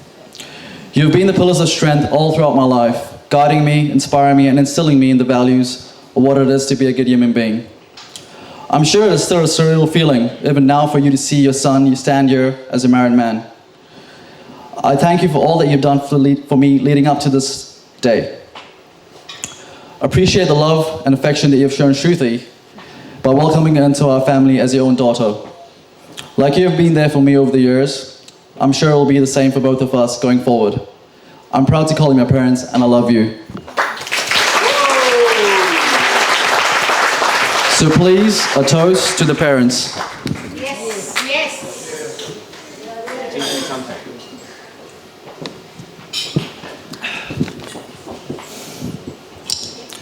You've been the pillars of strength all throughout my life, guiding me, inspiring me, and instilling me in the values of what it is to be a good human being. I'm sure it's still a surreal feeling, even now, for you to see your son, you stand here as a married man. I thank you for all that you've done for me leading up to this day. Appreciate the love and affection that you've shown Shruti by welcoming her into our family as your own daughter. Like you have been there for me over the years, I'm sure it will be the same for both of us going forward. I'm proud to call you my parents, and I love you. So please, a toast to the parents. Yes, yes.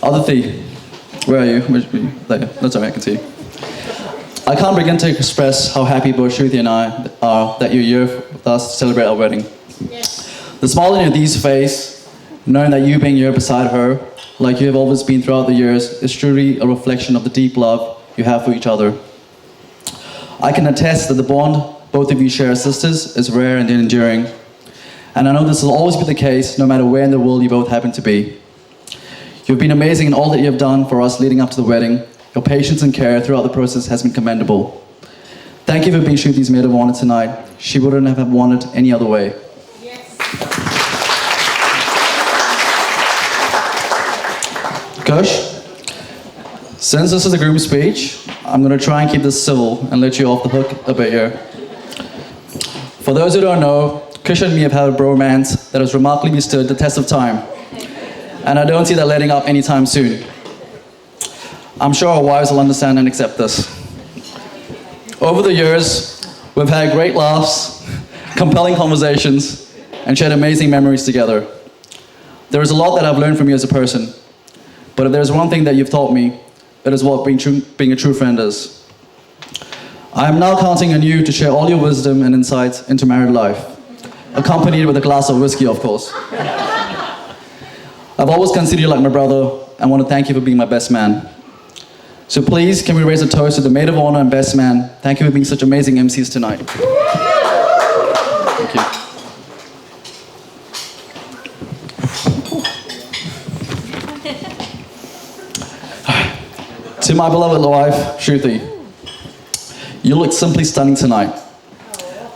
Aditi, where are you? There. That's all right, I can see you. I can't begin to express how happy both Shruti and I are that you're here with us to celebrate our wedding. Yes. The smile on your Dee's face, knowing that you being here beside her, like you have always been throughout the years, is truly a reflection of the deep love you have for each other. I can attest that the bond both of you share as sisters is rare and enduring. And I know this will always be the case, no matter where in the world you both happen to be. You've been amazing in all that you have done for us leading up to the wedding. Your patience and care throughout the process has been commendable. Thank you for being Shruti's maid of honor tonight. She wouldn't have wanted any other way. Yes. Kush, since this is a groom speech, I'm going to try and keep this civil and let you off the hook a bit here. For those who don't know, Kush and me have had a bromance that has remarkably stood the test of time. And I don't see that letting up anytime soon. I'm sure our wives will understand and accept this. Over the years, we've had great laughs, compelling conversations, and shared amazing memories together. There is a lot that I've learned from you as a person, but if there's one thing that you've taught me, it is what being a true friend is. I am now counting on you to share all your wisdom and insights into married life, accompanied with a glass of whiskey, of course. I've always considered you like my brother and want to thank you for being my best man. So please, can we raise a toast to the maid of honor and best man? Thank you for being such amazing MCs tonight. Thank you. To my beloved wife, Shruti, you look simply stunning tonight.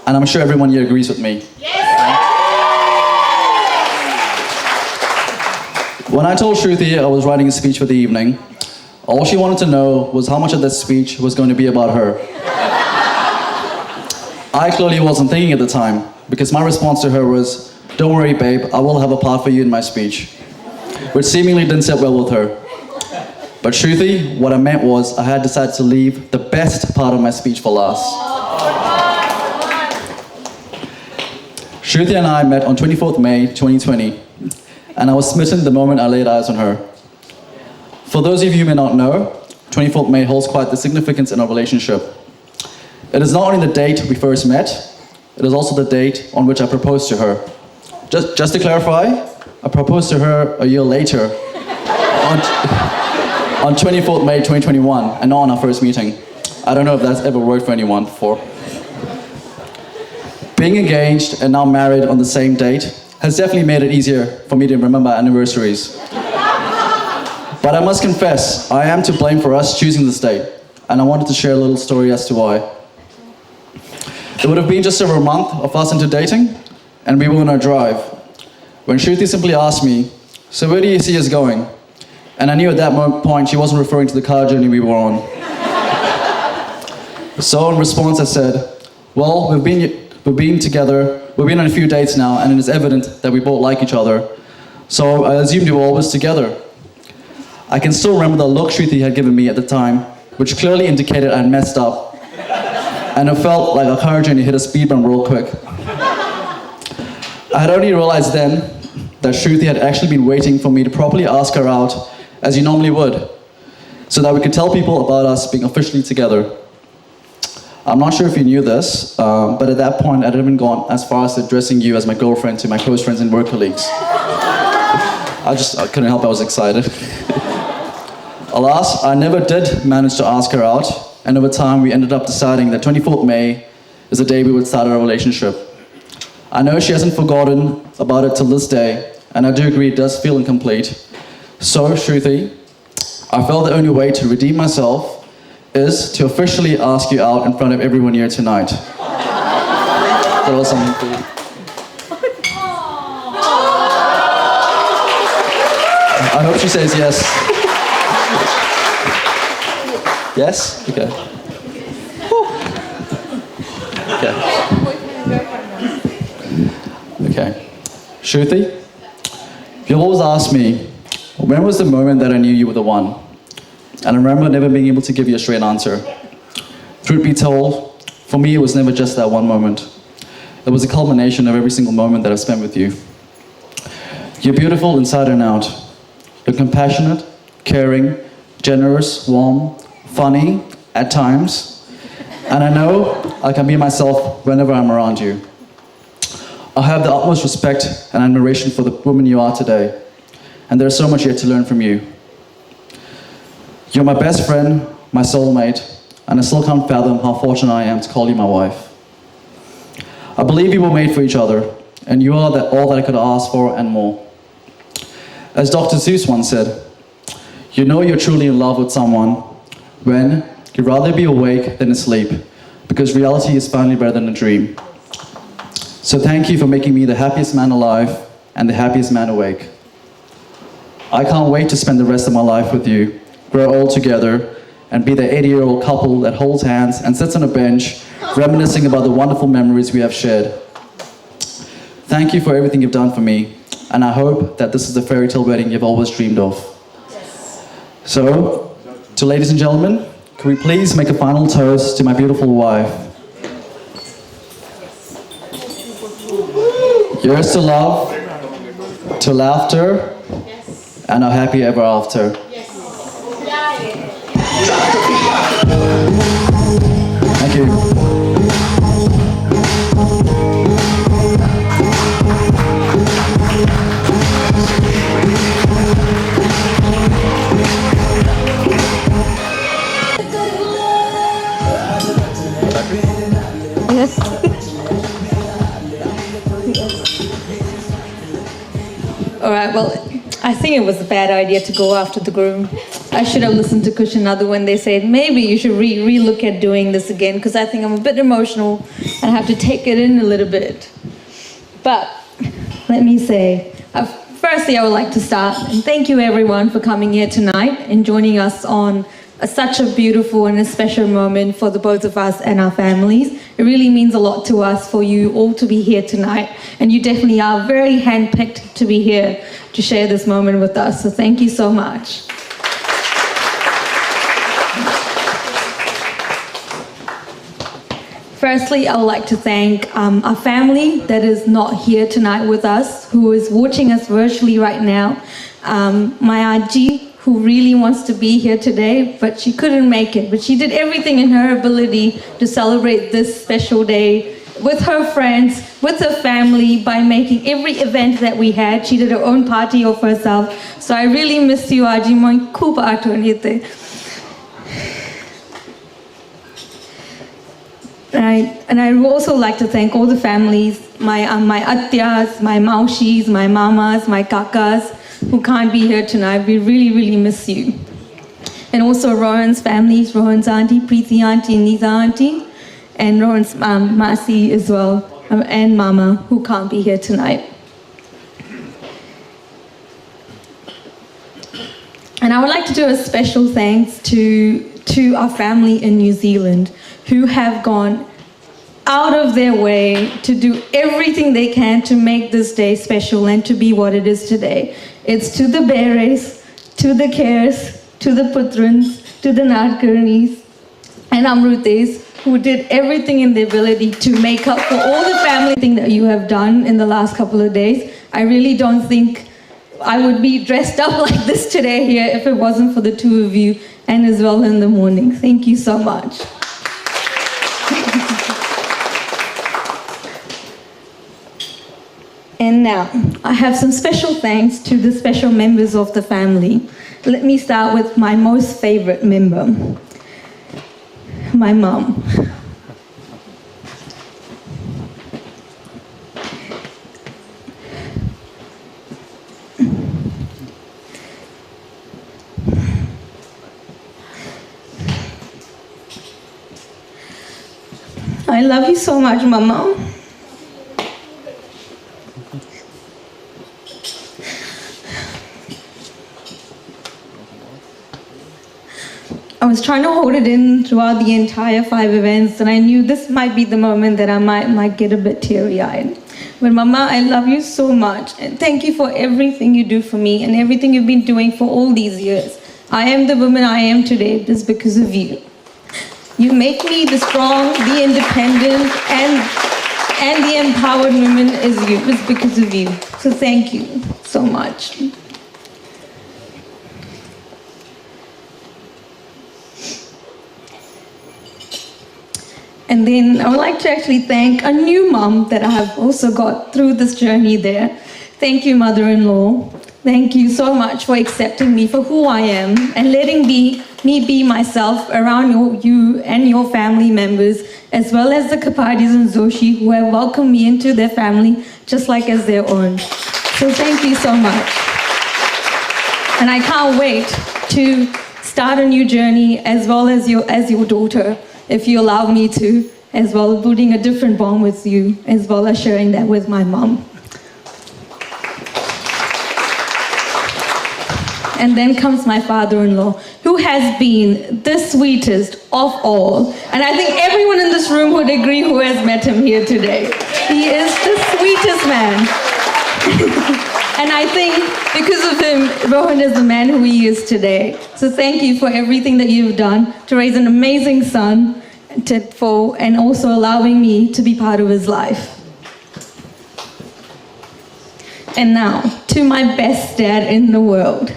And I'm sure everyone here agrees with me. When I told Shruti I was writing a speech for the evening, all she wanted to know was how much of that speech was going to be about her. I clearly wasn't thinking at the time, because my response to her was, "Don't worry, babe, I will have a part for you in my speech," which seemingly didn't sit well with her. But Shruti, what I meant was I had decided to leave the best part of my speech for last. Shruti and I met on 24th May 2020, and I was smitten the moment I laid eyes on her. For those of you who may not know, 24th May holds quite the significance in our relationship. It is not only the date we first met, it is also the date on which I proposed to her. Just to clarify, I proposed to her a year later, on 24th May 2021, and not on our first meeting. I don't know if that's ever worked for anyone before. Being engaged and now married on the same date has definitely made it easier for me to remember anniversaries. But I must confess, I am to blame for us choosing this date, and I wanted to share a little story as to why. It would have been just over a month of us into dating, and we were on our drive, when Shruti simply asked me, "So where do you see us going?" And I knew at that point she wasn't referring to the car journey we were on. So in response I said, "Well, we've been together, we've been on a few dates now, and it is evident that we both like each other. So I assumed we were always together." I can still remember the look Shruti had given me at the time, which clearly indicated I'd messed up. And it felt like a car journey hit a speed bump real quick. I had only realized then that Shruti had actually been waiting for me to properly ask her out, as you normally would, so that we could tell people about us being officially together. I'm not sure if you knew this, but at that point I'd even gone as far as addressing you as my girlfriend to my close friends and work colleagues. I couldn't help, I was excited. Alas, I never did manage to ask her out, And over time, we ended up deciding that 24th May is the day we would start our relationship. I know she hasn't forgotten about it till this day, and I do agree it does feel incomplete. So, Shruti, I felt the only way to redeem myself is to officially ask you out in front of everyone here tonight. That was something for you. I hope she says yes. Yes? Okay. Okay. Shruti, you always ask me, when was the moment that I knew you were the one? And I remember never being able to give you a straight answer. Truth be told, for me it was never just that one moment. It was a culmination of every single moment that I've spent with you. You're beautiful inside and out. You're compassionate, caring, generous, warm, funny at times. And I know I can be myself whenever I'm around you. I have the utmost respect and admiration for the woman you are today. And there's so much yet to learn from you. You're my best friend, my soulmate, and I still can't fathom how fortunate I am to call you my wife. I believe we were made for each other, and you are all that I could ask for and more. As Dr. Seuss once said, you know you're truly in love with someone when you'd rather be awake than asleep, because reality is finally better than a dream. So thank you for making me the happiest man alive and the happiest man awake. I can't wait to spend the rest of my life with you, grow old together, and be the 80-year-old couple that holds hands and sits on a bench, reminiscing about the wonderful memories we have shared. Thank you for everything you've done for me, and I hope that this is the fairy tale wedding you've always dreamed of. So, to ladies and gentlemen, can we please make a final toast to my beautiful wife? Here's to love, to laughter, and a happy ever after. Thank you. Yes. All right, well, I think it was a bad idea to go after the groom. I should have listened to Kush and Nadu when they said, maybe you should re-look at doing this again, because I think I'm a bit emotional and I have to take it in a little bit. But let me say, firstly, I would like to start and thank you everyone for coming here tonight and joining us on such a beautiful and a special moment for the both of us and our families. It really means a lot to us for you all to be here tonight, and you definitely are very handpicked to be here to share this moment with us, so thank you so much. Firstly, I would like to thank our family that is not here tonight with us, who is watching us virtually right now. My auntie, who really wants to be here today, but she couldn't make it. But she did everything in her ability to celebrate this special day with her friends, with her family, by making every event that we had. She did her own party of herself. So I really miss you, Aji. Moi kupa atonite. Right. And I would also like to thank all the families, my atyas, my maushis, my mamas, my kakas, who can't be here tonight. We really, really miss you. And also Rohan's families, Rohan's auntie, Preeti auntie, Nisa auntie, and Rohan's Masi as well, and Mama, who can't be here tonight. And I would like to do a special thanks to our family in New Zealand, who have gone out of their way to do everything they can to make this day special and to be what it is today. It's to the Beres, to the Cares, to the Putrans, to the Nadkarnis, and Amrutes, who did everything in their ability to make up for all the family thing that you have done in the last couple of days. I really don't think I would be dressed up like this today here if it wasn't for the two of you, and as well in the morning. Thank you so much. And now, I have some special thanks to the special members of the family. Let me start with my most favorite member. my mom. I love you so much, Mama. I was trying to hold it in throughout the entire 5 events, and I knew this might be the moment that I might get a bit teary-eyed. But Mama, I love you so much, and thank you for everything you do for me and everything you've been doing for all these years. I am the woman I am today just because of you. You make me the strong, the independent, and the empowered woman is you. It's because of you. So thank you so much. And then I would like to actually thank a new mom that I have also got through this journey there. Thank you, mother-in-law. Thank you so much for accepting me for who I am and letting me be myself around you and your family members, as well as the Kapadis and Zoshi who have welcomed me into their family just like as their own. So thank you so much. And I can't wait to start a new journey as well as your daughter, if you allow me to, as well as building a different bond with you, as well as sharing that with my mom. And then comes my father-in-law, who has been the sweetest of all. And I think everyone in this room would agree who has met him here today. He is the sweetest man. And I think because of him, Rohan is the man who he is today. So thank you for everything that you've done to raise an amazing son and also allowing me to be part of his life. And now, to my best dad in the world,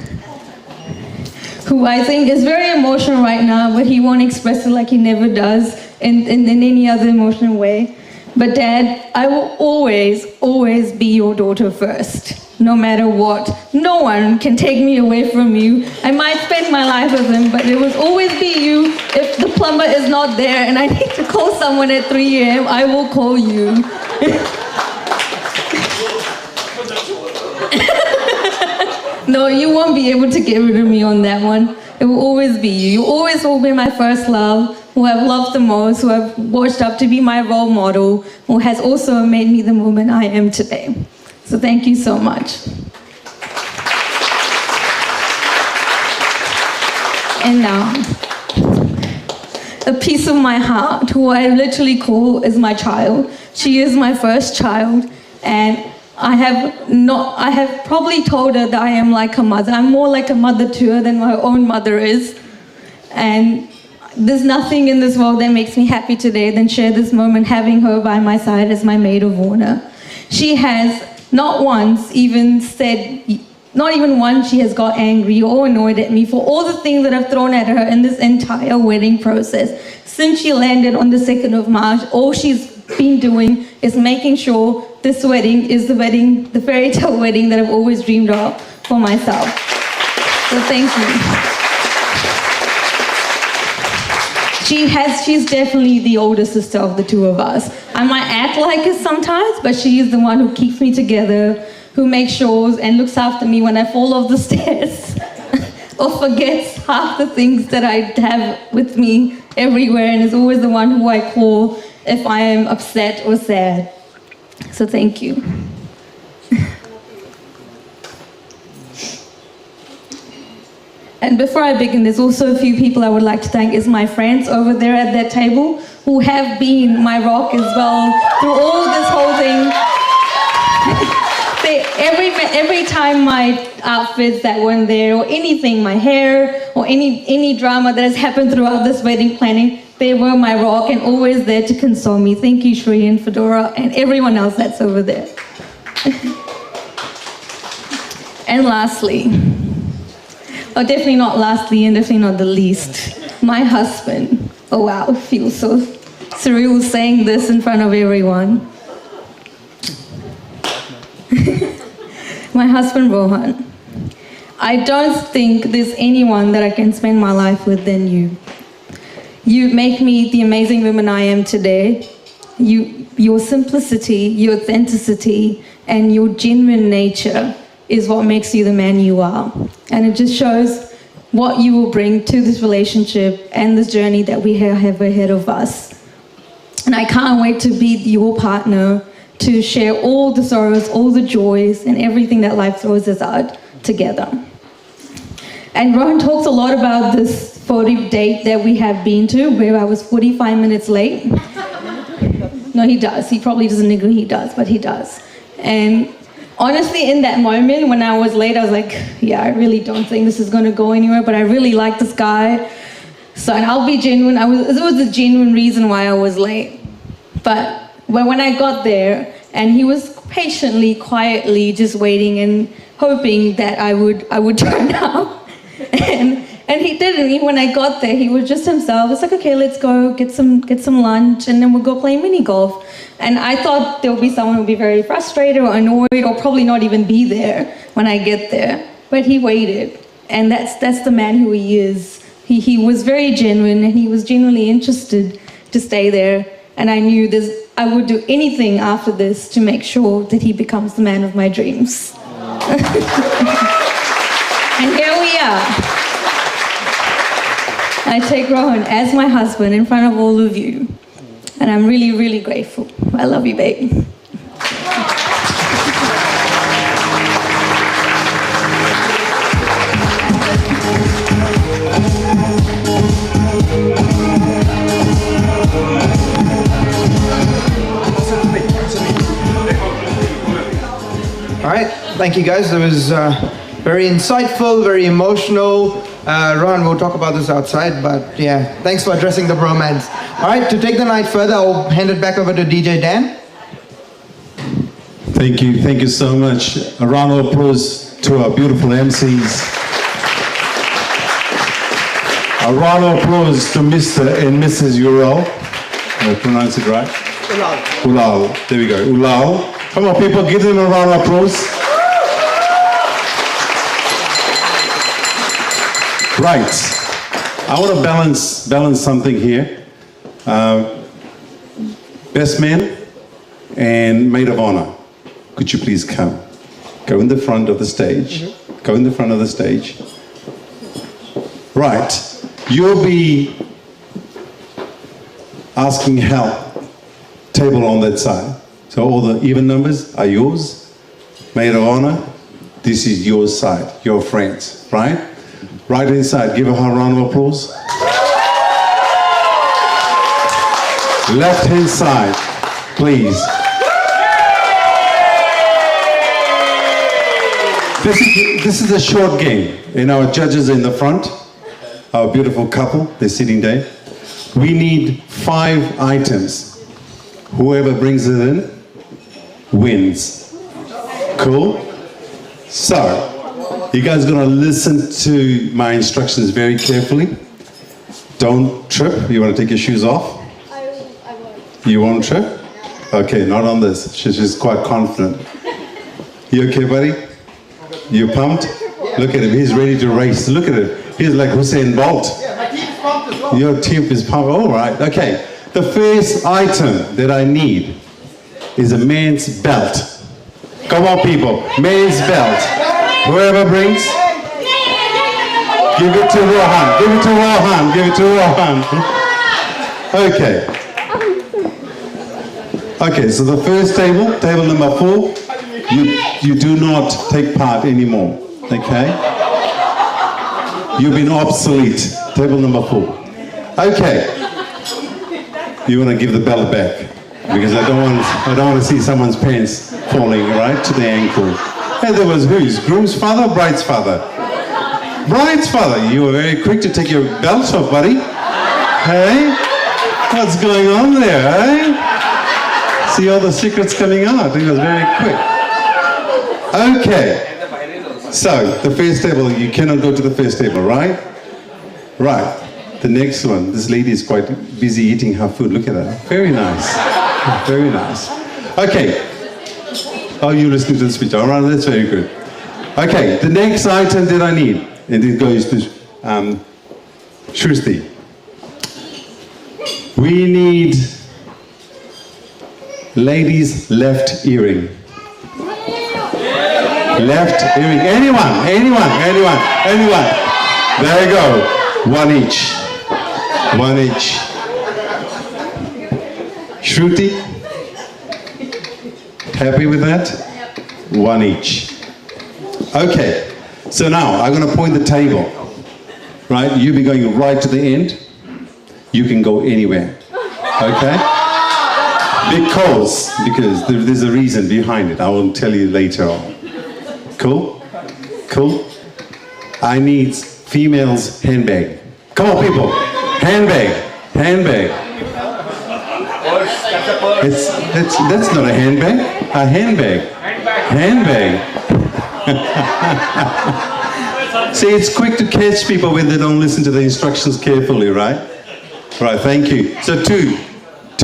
who I think is very emotional right now, but he won't express it like he never does in any other emotional way. But Dad, I will always, always be your daughter first, no matter what. No one can take me away from you. I might spend my life with him, but it will always be you. If the plumber is not there and I need to call someone at 3 a.m., I will call you. No, you won't be able to get rid of me on that one. It will always be you. You always will be my first love, who I've loved the most, who I've watched up to be my role model, who has also made me the woman I am today. So thank you so much. And now, a piece of my heart, who I literally call is my child. She is my first child, and I have probably told her that I am like a mother. I'm more like a mother to her than my own mother is. And there's nothing in this world that makes me happy today than share this moment having her by my side as my maid of honor. She has not once even said, not even once she has got angry or annoyed at me for all the things that I've thrown at her in this entire wedding process. Since she landed on the 2nd of March, all she's been doing is making sure this wedding is the fairy tale wedding that I've always dreamed of for myself. So thank you. She's definitely the older sister of the two of us. I might act like it sometimes, but she is the one who keeps me together, who makes sure and looks after me when I fall off the stairs or forgets half the things that I have with me everywhere, and is always the one who I call if I am upset or sad. So thank you. And before I begin, there's also a few people I would like to thank. Is my friends over there at that table who have been my rock as well through all this whole thing. Every time my outfits that weren't there, or anything, my hair, or any drama that has happened throughout this wedding planning, they were my rock and always there to console me. Thank you, Shri and Fedora, and everyone else that's over there. And lastly, or definitely not lastly and definitely not the least, my husband. Oh wow, it feels so surreal saying this in front of everyone. My husband, Rohan. I don't think there's anyone that I can spend my life with than you. You make me the amazing woman I am today. Your simplicity, your authenticity, and your genuine nature is what makes you the man you are. And it just shows what you will bring to this relationship and this journey that we have ahead of us. And I can't wait to be your partner, to share all the sorrows, all the joys, and everything that life throws us out together. And Rohan talks a lot about this photo date that we have been to, where I was 45 minutes late. No, he does. He probably doesn't agree he does, but he does. And honestly, in that moment when I was late, I was like, yeah, I really don't think this is going to go anywhere, but I really like this guy. So, and I'll be genuine. It was a genuine reason why I was late. But when I got there, and he was patiently, quietly just waiting and hoping that I would turn up. And he didn't. Even when I got there, he was just himself. It's like, okay, let's go get some lunch, and then we'll go play mini golf. And I thought there would be someone who would be very frustrated or annoyed or probably not even be there when I get there. But he waited, and that's the man who he is. He was very genuine, and he was genuinely interested to stay there. And I knew I would do anything after this to make sure that he becomes the man of my dreams. And here we are. I take Rohan as my husband in front of all of you. And I'm really, really grateful. I love you, babe. All right, thank you guys. That was very insightful, very emotional. Rohan, we'll talk about this outside, but yeah, thanks for addressing the bromance. All right, to take the night further, I'll hand it back over to DJ Dan. Thank you so much. A round of applause to our beautiful MCs. A round of applause to Mr. and Mrs. Ural. Did I pronounce it right? Ulal. There we go. Ulal. Come on, people, give them a round of applause. Right. I want to balance something here. Best man and maid of honor. Could you please come? Go in the front of the stage. Go in the front of the stage. Right. You'll be asking help. Table on that side. So all the even numbers are yours. Maid of honor, this is your side, your friends, right? Right inside, give her a round of applause. Left hand side, please. This is a short game. And our judges are in the front, our beautiful couple, they're sitting there. We need 5 items. Whoever brings it in wins. Cool? So, you guys are gonna listen to my instructions very carefully. Don't trip. You wanna take your shoes off? I won't. You won't trip? Okay, not on this. She's quite confident. You okay, buddy? You pumped? Look at him, he's ready to race. Look at him. He's like Usain Bolt. Yeah, my team's pumped as well. Your team is pumped. All right, okay. The first item that I need is a man's belt. Come on, people. Man's belt. Whoever brings, give it to Rohan. Give it to Rohan. Give it to Rohan. Okay. Okay, so the first table, table number 4, you do not take part anymore. Okay? You've been obsolete. Table number 4. Okay. You want to give the belt back because I don't want to see someone's pants falling right to the ankle. Hey, there was whose? Groom's father, bride's father? Bride's father. You were very quick to take your belt off, buddy. Hey, what's going on there? Hey, see all the secrets coming out. He was very quick. Okay. So the first table, you cannot go to the first table, right? Right. The next one, this lady is quite busy eating her food. Look at her. Very nice. Very nice. Okay. Oh, you're listening to the speech. All right, that's very good. Okay, the next item that I need, and it goes to Shruti. We need ladies' left earring. Left earring. Anyone. There you go. One each. Shruti, happy with that? One each. Okay, so now I'm going to point the table. Right? You'll be going right to the end. You can go anywhere. Okay? Because there's a reason behind it. I will tell you later on. Cool? I need females' handbag. Come on, people. Handbag. That's not a handbag. A handbag. See, it's quick to catch people when they don't listen to the instructions carefully, right? Right, thank you. So 2,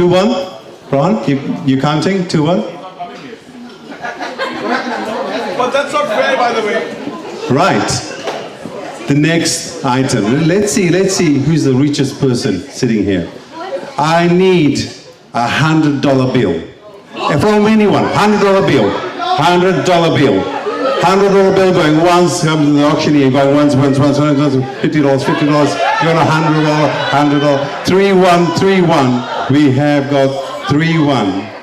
1. Ron, you counting? 2, 1. But that's not fair, by the way. Right. The next item. Let's see who's the richest person sitting here. I need $100 bill. From anyone, $100 bill. $100 bill. $100 bill going once, comes to the auctioneer, going once, $50, $50. You're on $100. 3-1. We have got 3-1.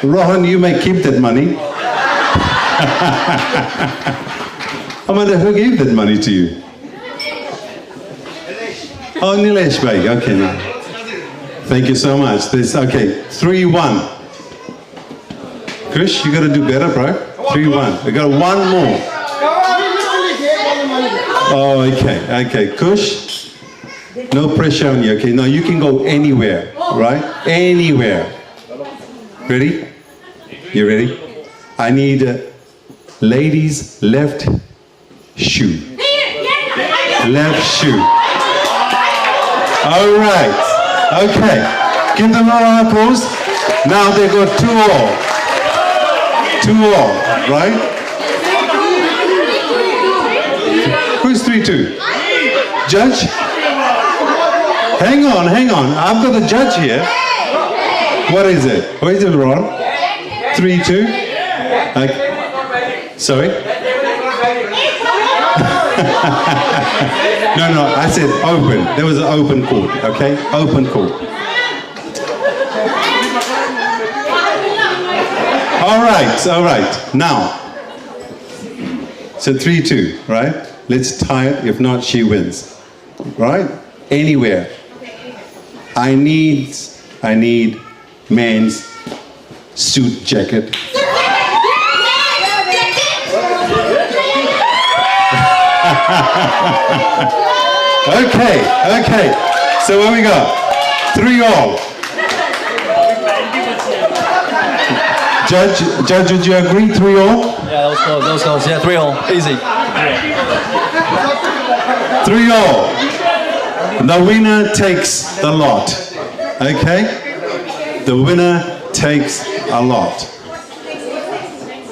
Rohan, you may keep that money. I wonder who gave that money to you? Oh, Nilesh bhai. Okay. Thank you so much. Okay. 3-1. Krish, you got to do better, bro. 3-1. We got one more. Oh, okay. Kush, no pressure on you. Okay. Now you can go anywhere, right? Anywhere. Ready? You ready? I need a lady's left shoe. Left shoe. All right. Okay. Give them a round of applause. Now they got 2-all. 2-all, right? Who's 3-2? Judge? Hang on. I've got the judge here. What is it? What is it, Ron? 3-2? Sorry? No, I said open. There was an open court, okay? Open court. All right. Now, so 3-2, right? Let's tie it. If not, she wins. Right? Anywhere. I need men's suit jacket. Okay. So what we got? 3-all. Judge, would you agree? 3-all? Yeah, that was close. Yeah, 3-all. Easy. 3-all. The winner takes the lot. Okay? The winner takes a lot.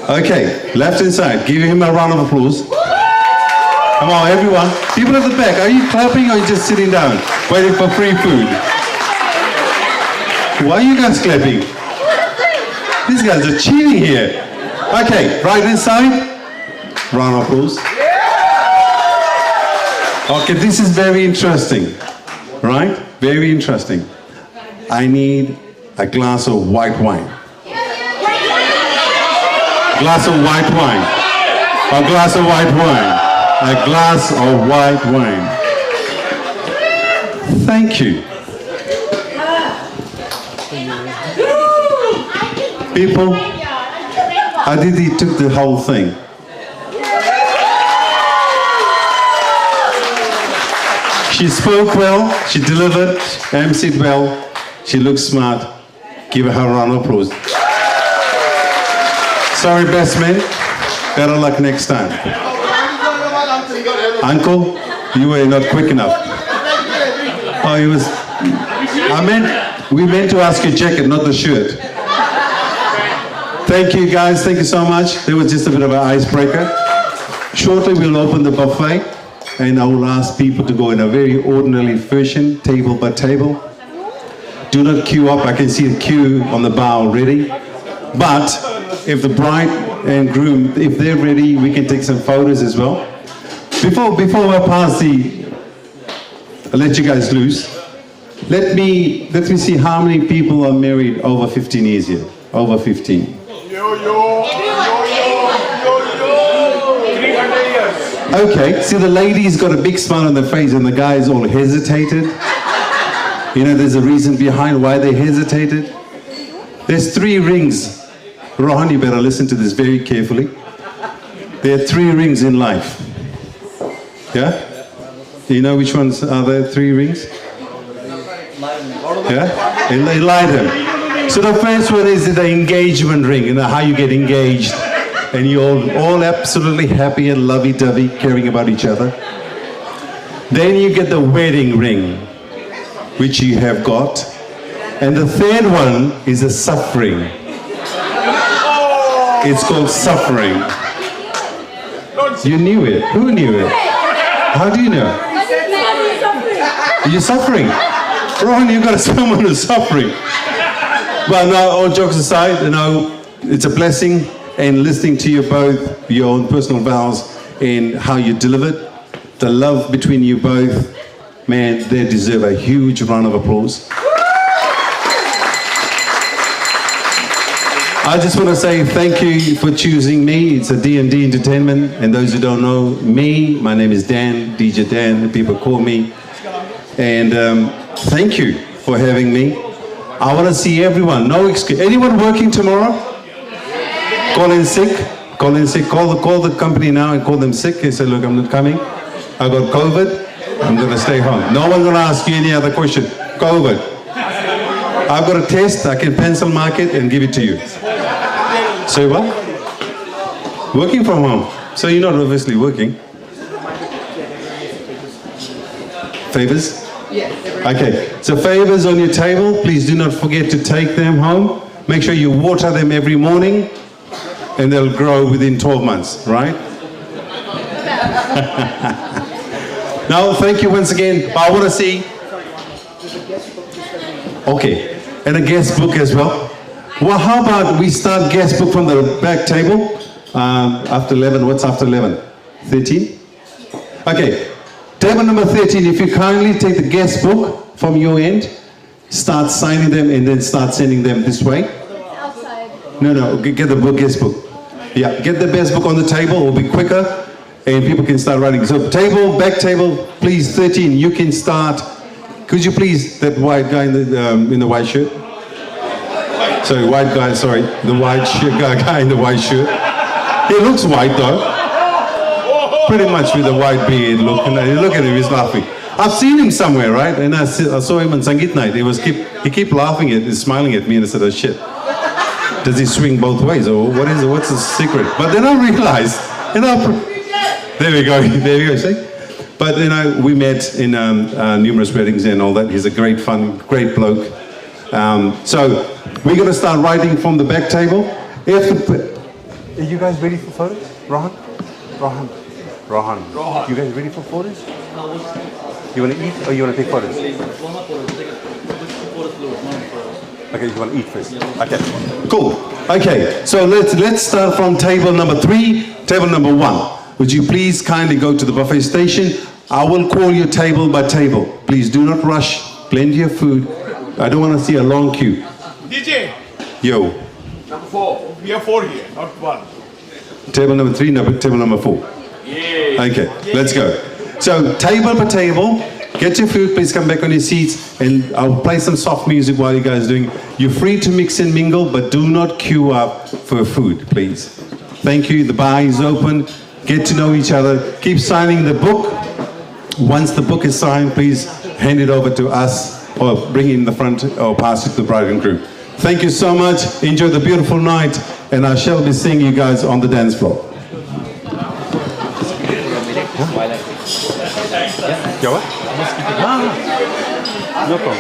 Okay, left hand side. Give him a round of applause. Come on, everyone. People at the back, are you clapping or are you just sitting down, waiting for free food? Why are you guys clapping? These guys are cheating here. Okay, right hand side. Round of applause. Okay, this is very interesting. Right? Very interesting. I need a glass of white wine. Glass of white wine. A glass of white wine. A glass of white wine. Thank you. People, Aditi took the whole thing. She spoke well, she delivered, emceed well, she looks smart. Give her a round of applause. Sorry, best man. Better luck next time. Uncle, you were not quick enough. Oh, he was. We meant to ask you jacket, not the shirt. Thank you guys, thank you so much. There was just a bit of an icebreaker. Shortly we'll open the buffet and I will ask people to go in a very ordinary fashion, table by table. Do not queue up, I can see the queue on the bar already. But if the bride and groom, if they're ready, we can take some photos as well. Before I pass I'll let you guys loose. Let me see how many people are married over 15 years here. Over 15. Okay, see the lady's got a big smile on their face and the guy's all hesitated. You know, there's a reason behind why they hesitated. There's 3 rings. Rohan, you better listen to this very carefully. There are 3 rings in life. Yeah? Do you know which ones are there 3 rings? Yeah? Enlighten. So the first one is the engagement ring, you know, how you get engaged. And you're all absolutely happy and lovey-dovey, caring about each other. Then you get the wedding ring, which you have got. And the third one is the suffering. It's called suffering. You knew it. Who knew it? How do you know? You're suffering. Rohan, you've got someone who's suffering. Well, no, all jokes aside, you know, it's a blessing. And listening to you both, your own personal vows and how you delivered, the love between you both, man, they deserve a huge round of applause. I just want to say thank you for choosing me. It's a D&D Entertainment. And those who don't know me, my name is Dan, DJ Dan, people call me. And thank you for having me. I want to see everyone, no excuse. Anyone working tomorrow? Call in sick, call the company now and call them sick and say, look, I'm not coming. I got COVID, I'm going to stay home. No one's going to ask you any other question. COVID. I've got a test, I can pencil mark it and give it to you. Say what? Working from home. So you're not obviously working. Favors? Yes. Okay, so favors on your table. Please do not forget to take them home. Make sure you water them every morning. And they'll grow within 12 months, right? Now, thank you once again. I want to see. Okay, and a guest book as well. Well, how about we start guest book from the back table? After 11, what's after 11? 13? Okay, table number 13, if you kindly take the guest book from your end, start signing them and then start sending them this way. No, get the book, guest book. Yeah, get the best book on the table, it'll be quicker, and people can start writing. So table, back table, please, 13, you can start. Could you please, that white guy in the white shirt? Sorry, white guy, sorry, the white shirt guy in the white shirt. He looks white though. Pretty much with a white beard, look at him, he's laughing. I've seen him somewhere, right? And I saw him on Sangeet night. He kept laughing smiling at me, and I said, oh shit. Does he swing both ways, or what's the secret? But then I realized, you know, there we go, see? But you know, we met in numerous weddings and all that. He's a great bloke. So we're going to start writing from the back table. Are you guys ready for photos? Rohan? You guys ready for photos? You want to eat or you want to take photos? Okay, you want to eat first? Okay, cool. Okay, so let's start from table number 3, table number 1. Would you please kindly go to the buffet station? I will call you table by table. Please do not rush, plenty of food. I don't want to see a long queue. DJ! Yo. Number 4. We have 4 here, not 1. Table number 3, table number 4. Yeah. Okay, let's go. So table by table, get your food, please come back on your seats, and I'll play some soft music while you guys are doing. You're free to mix and mingle, but do not queue up for food, please. Thank you, the bar is open, get to know each other, keep signing the book. Once the book is signed, please hand it over to us, or bring it in the front, or pass it to the bride and groom. Thank you so much, enjoy the beautiful night, and I shall be seeing you guys on the dance floor. Yeah, what? No problem.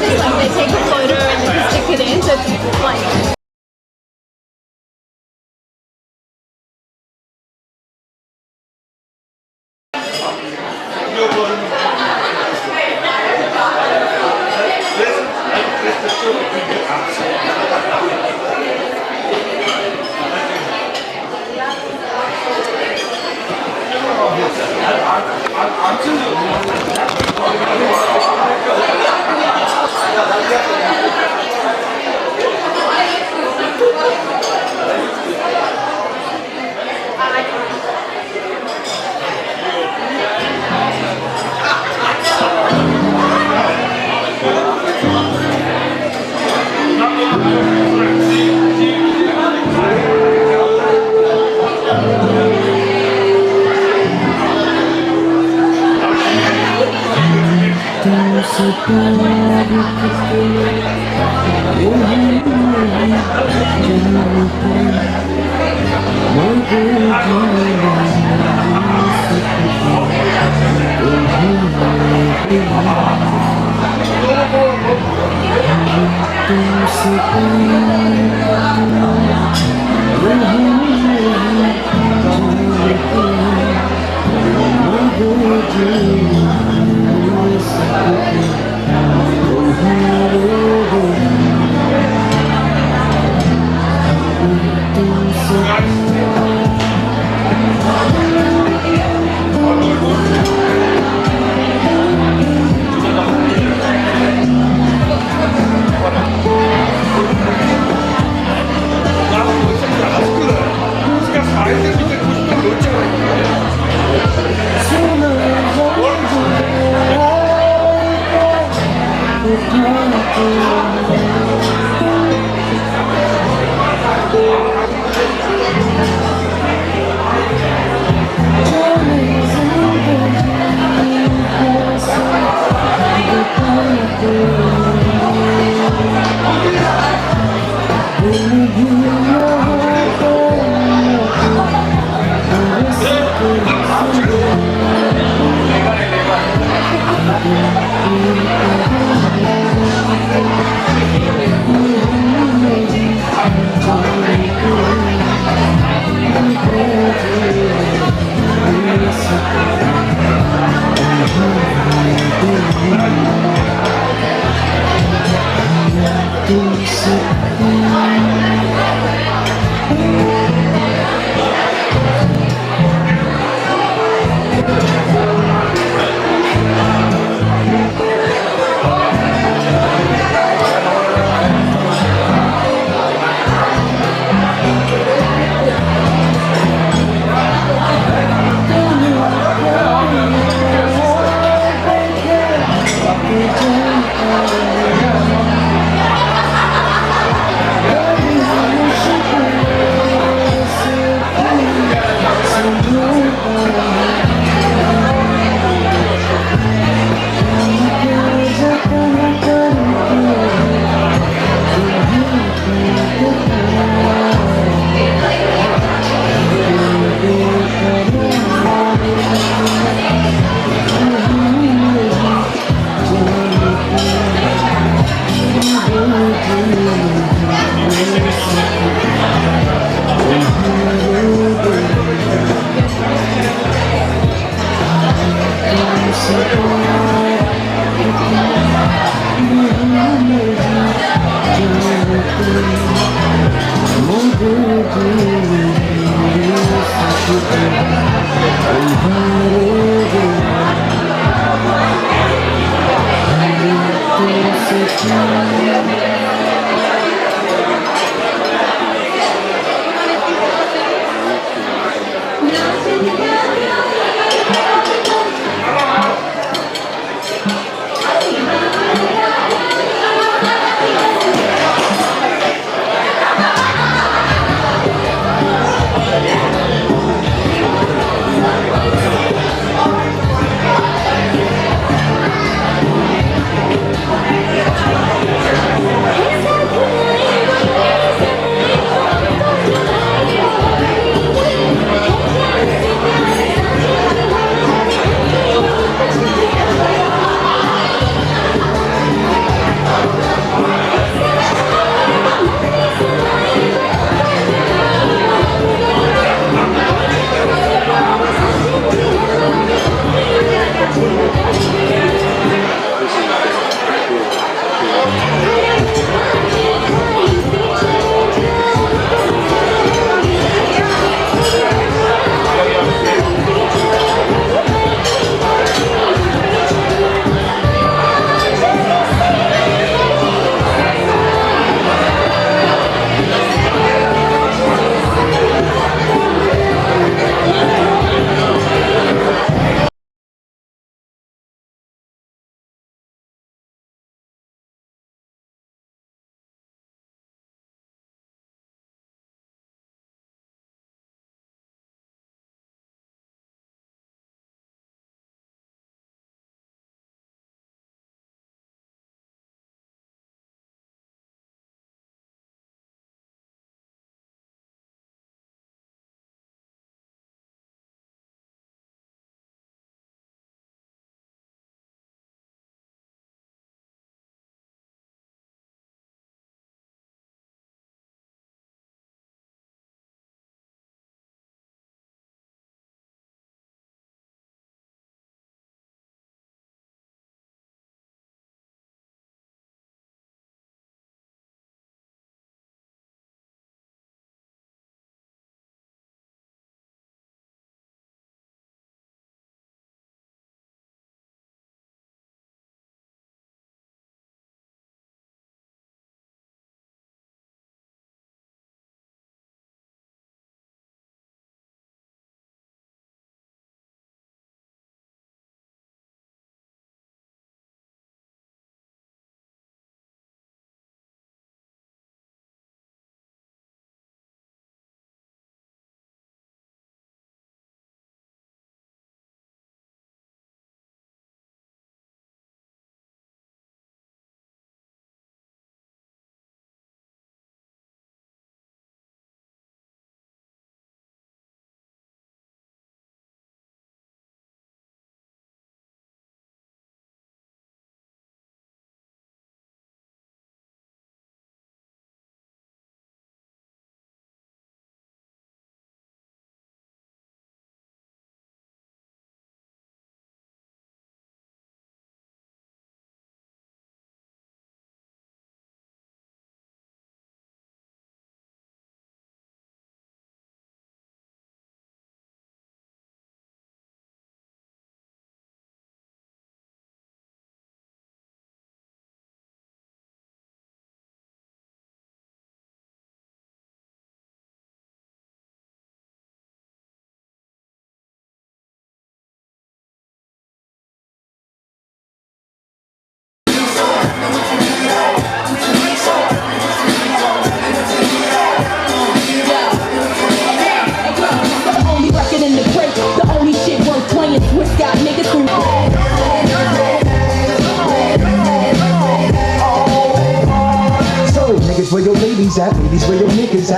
just like they take a photo and then stick it in, so it's like.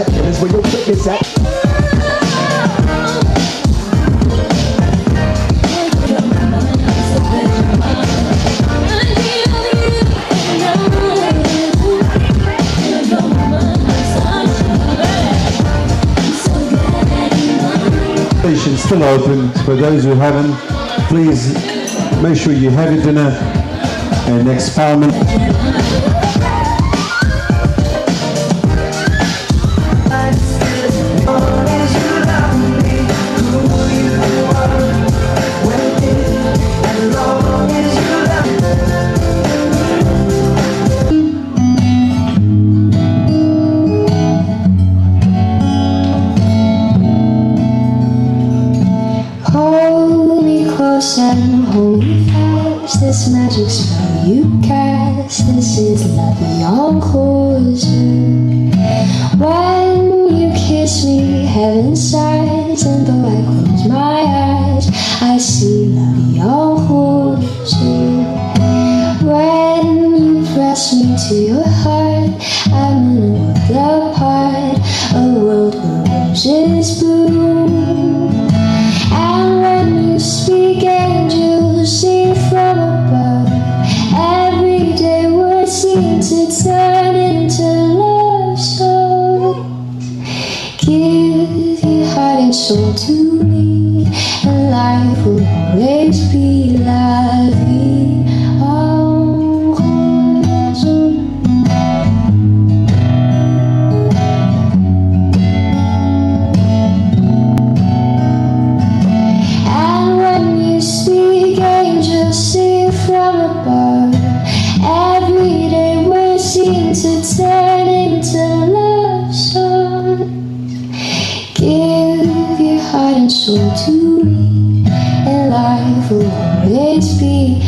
at, here's where your click is at. Still open. For those who haven't, please make sure you have your dinner and next 5 minutes. Hold me close and hold me fast. This magic spell you cast. This is love beyond closure. When you kiss me, heaven sighs, and though I close my eyes, I see love beyond closure. When you press me to your heart, I'm in a world apart, a world where roses bloom. And when you speak, angels sing from above. Everyday words seem to turn into love songs. Give your heart and soul to me, and life will always be la vie en rose. And when you speak, angels sing from above. Everyday words seem to turn into love songs. Give your heart and soul to me, and life will always be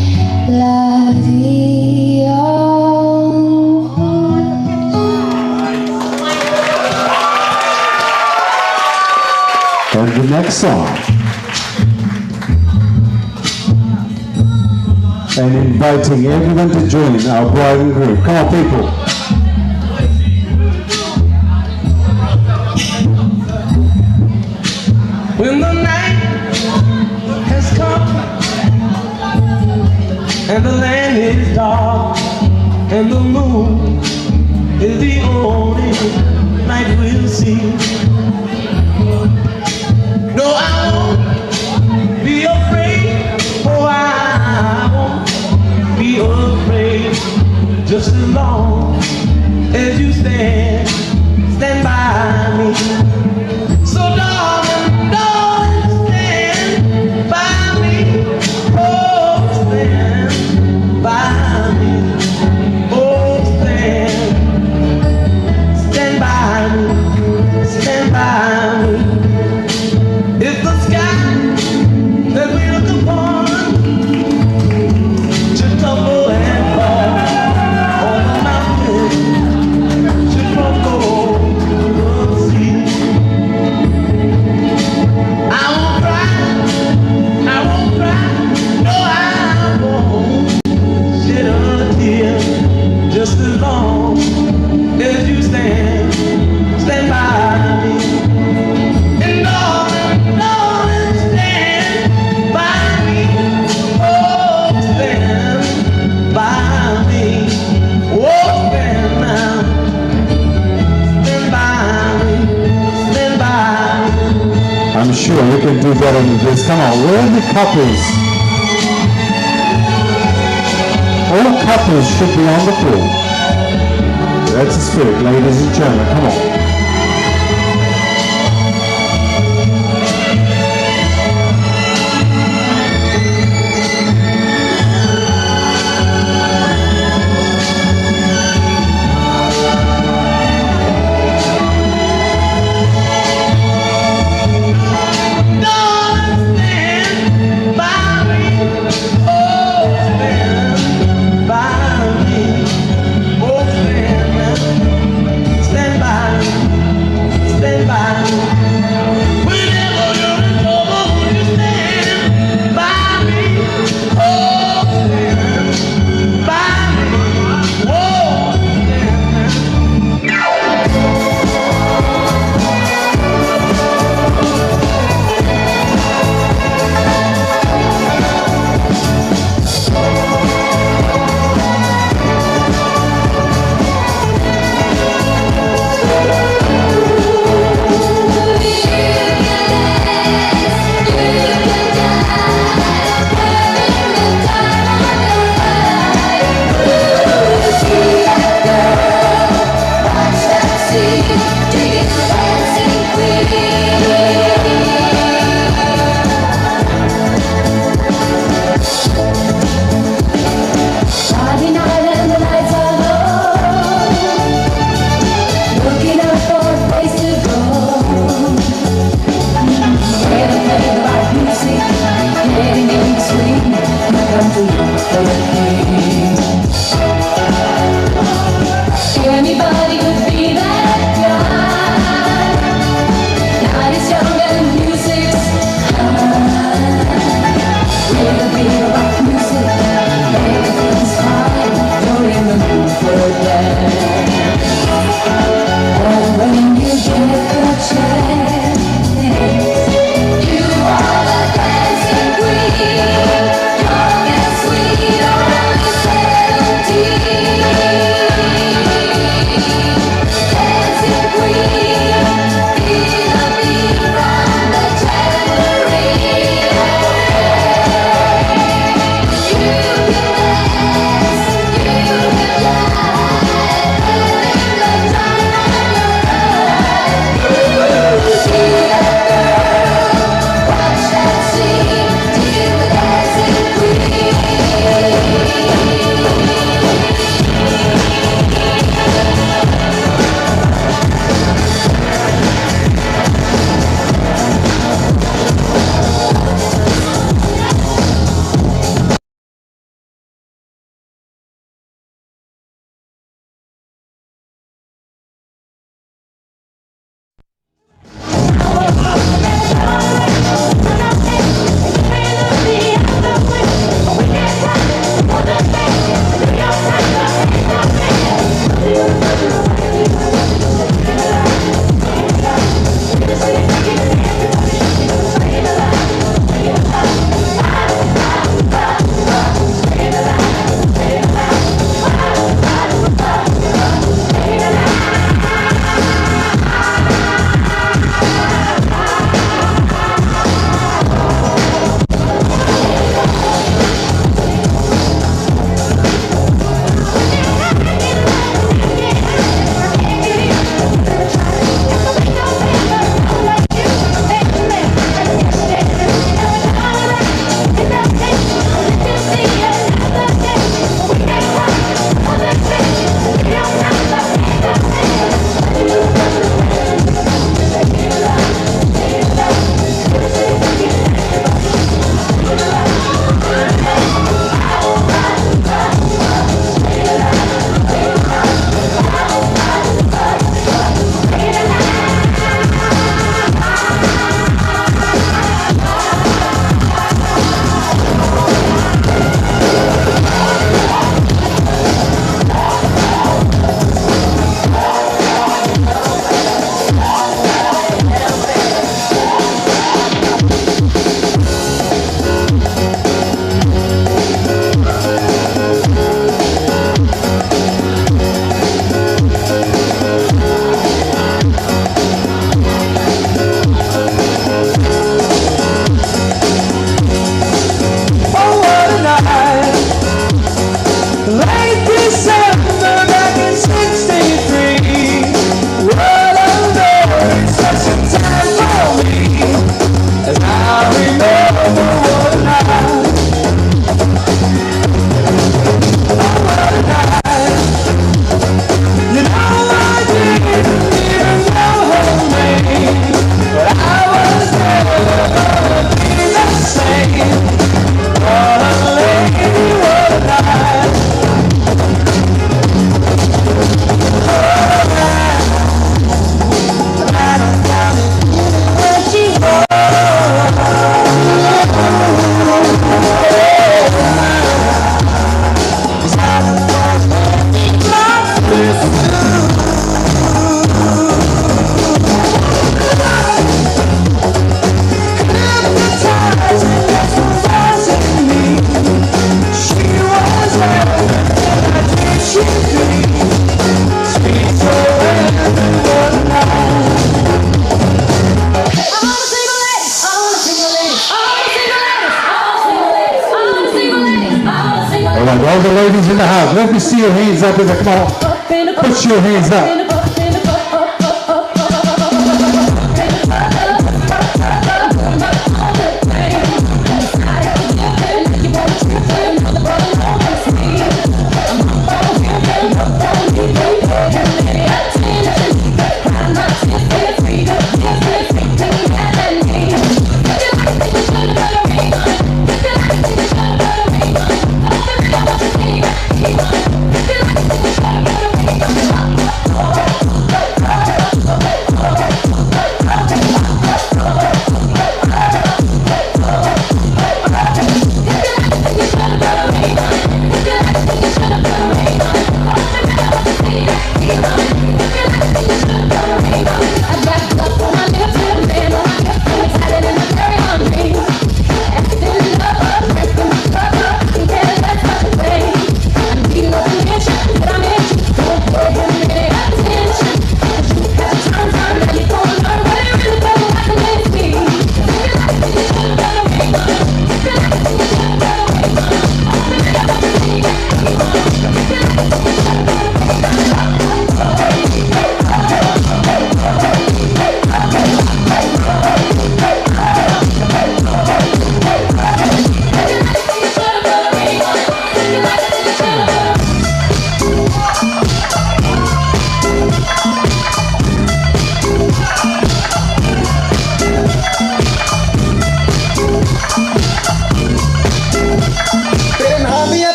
la vie en rose. And the next song. And inviting everyone to join our bride and groom. Come on, people. When the night has come and the land is dark and the moon is the only light we'll see. No, I won't be afraid. Oh, I won't be afraid. Just as long as you stand by me. So darling, darling, stand by me. Oh, stand by me. Oh, stand by me. Stand by me. If the sky that we look upon should tumble and fall, or the mountain should crumble to the sea, I won't cry, no, I won't shed a tear, just as long as you stand by me. And darling, darling, stand by me. Oh, stand by me. Oh, stand now. Stand by me. Stand by me. I'm sure we can do better than this. Come on, where are the couples? All couples should be on the floor. That's the spirit, ladies and gentlemen. Come on. Darling, stand by me. Oh, stand by me. Oh, stand by me. in the house. Let me see your hands up. Come on. Put your hands up.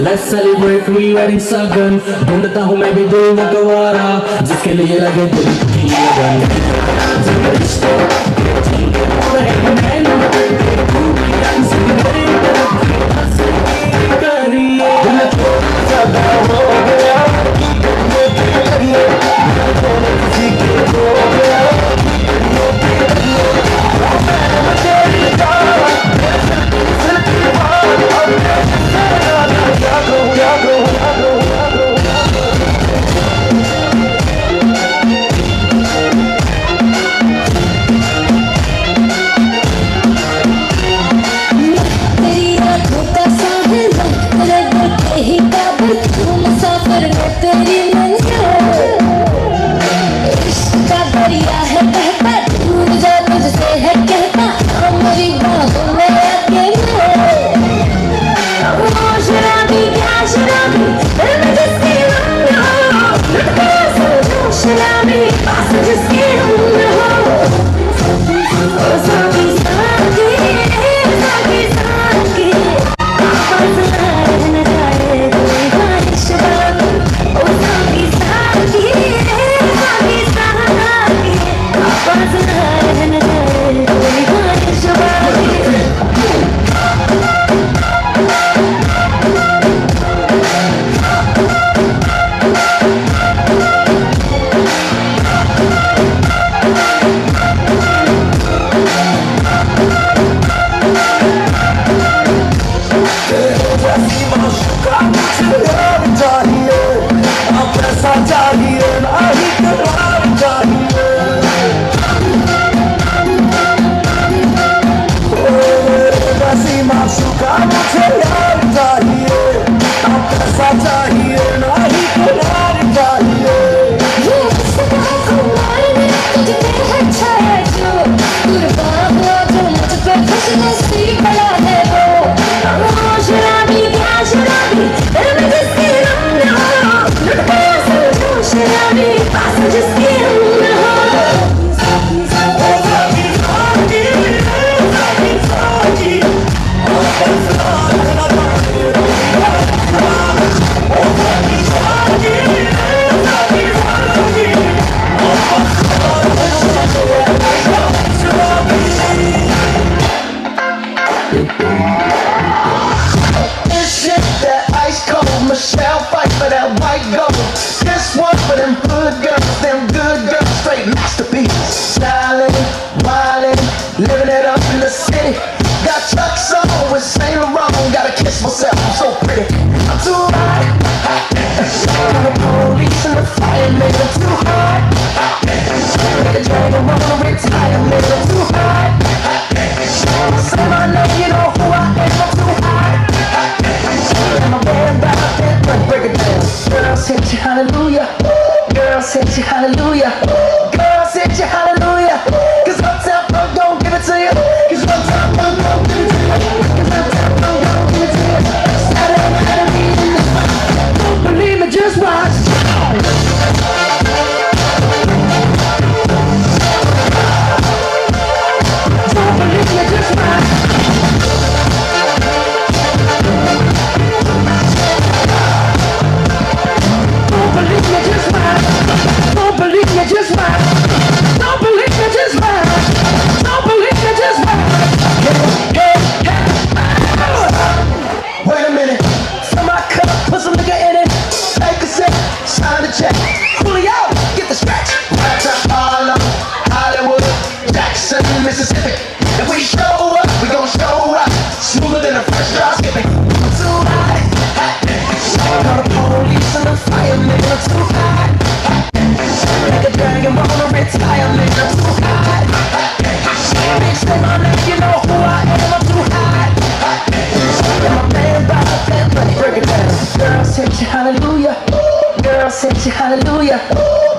Let's celebrate pre-wedding सगन ढूंढता हूँ मैं भी दिल में गवारा जिसके लिए लगे दिल की लगन Jackson, Mississippi. If we show up, we gon' show up. Smoother than a fresh drop skipping. I'm too hot, hot. Call the police and the firemen. I'm too hot, hot. Like a dragon, wanna retire, man. I'm too hot, hot. Bitch, say my name, you know who I am. I'm too hot, hot. And my man by that money, break it down. Girls hit you, hallelujah. Girls hit you, hallelujah.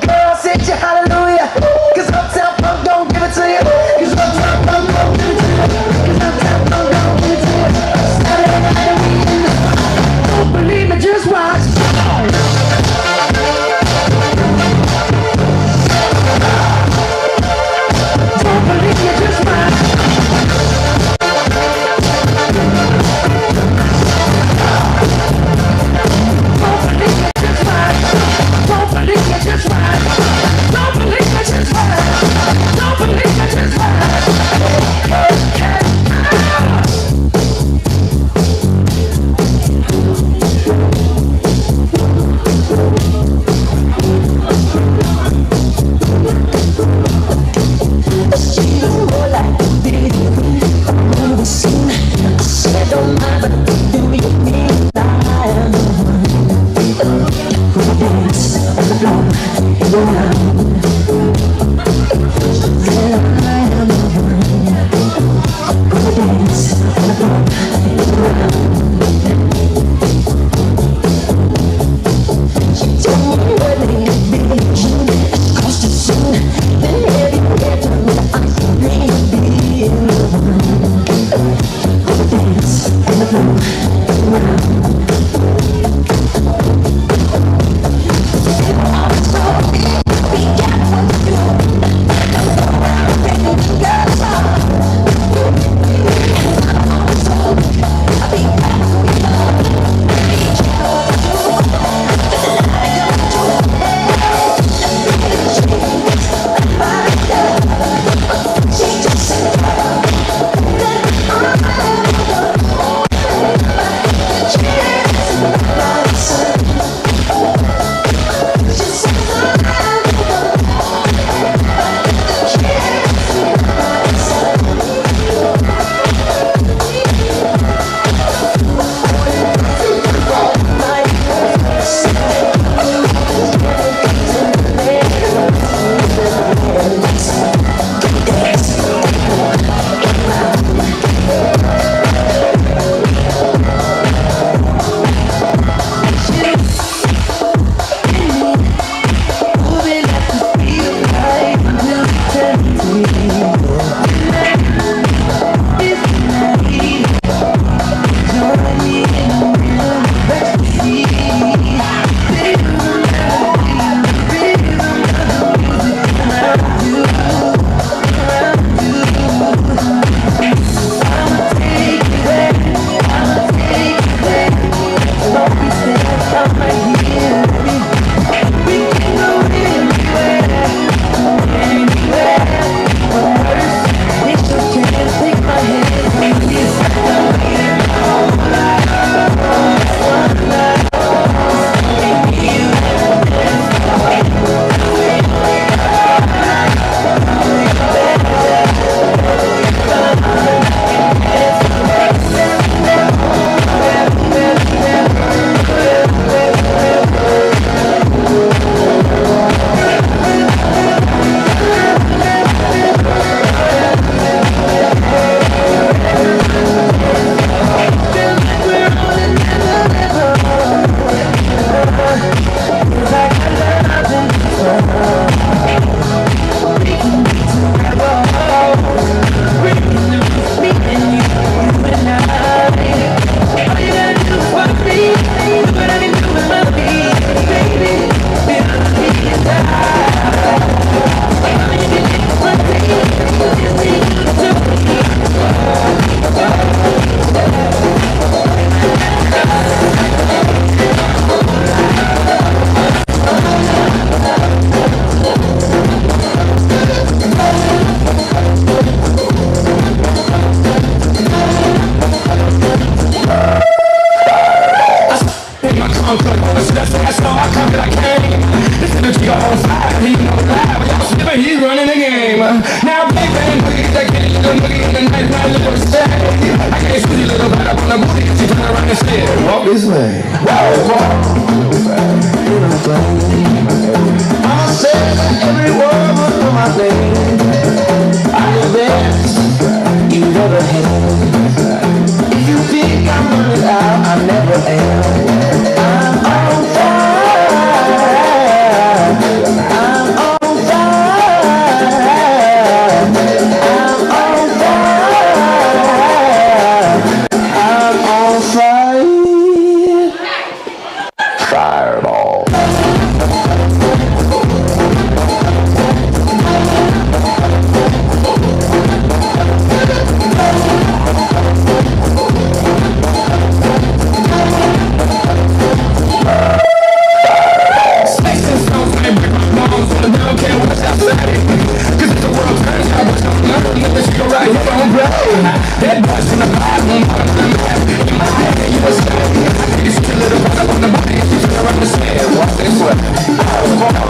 Girls hit you, hallelujah. Cause Uptown Funk don't give it to you. Cause Uptown Funk don't give it to you. Cause Uptown Funk don't give it to you. Saturday night and we in the spot. Don't believe me, just watch. Don't believe me, just watch. Don't believe me, just watch. Don't believe me, just watch. this way. I'ma say every word for my name. I'm the best you've ever had. If you think I'm running out, I never am. I'm on fire. I'm on fire. I'm on fire. I'm on fire. Fireball. Walk this way.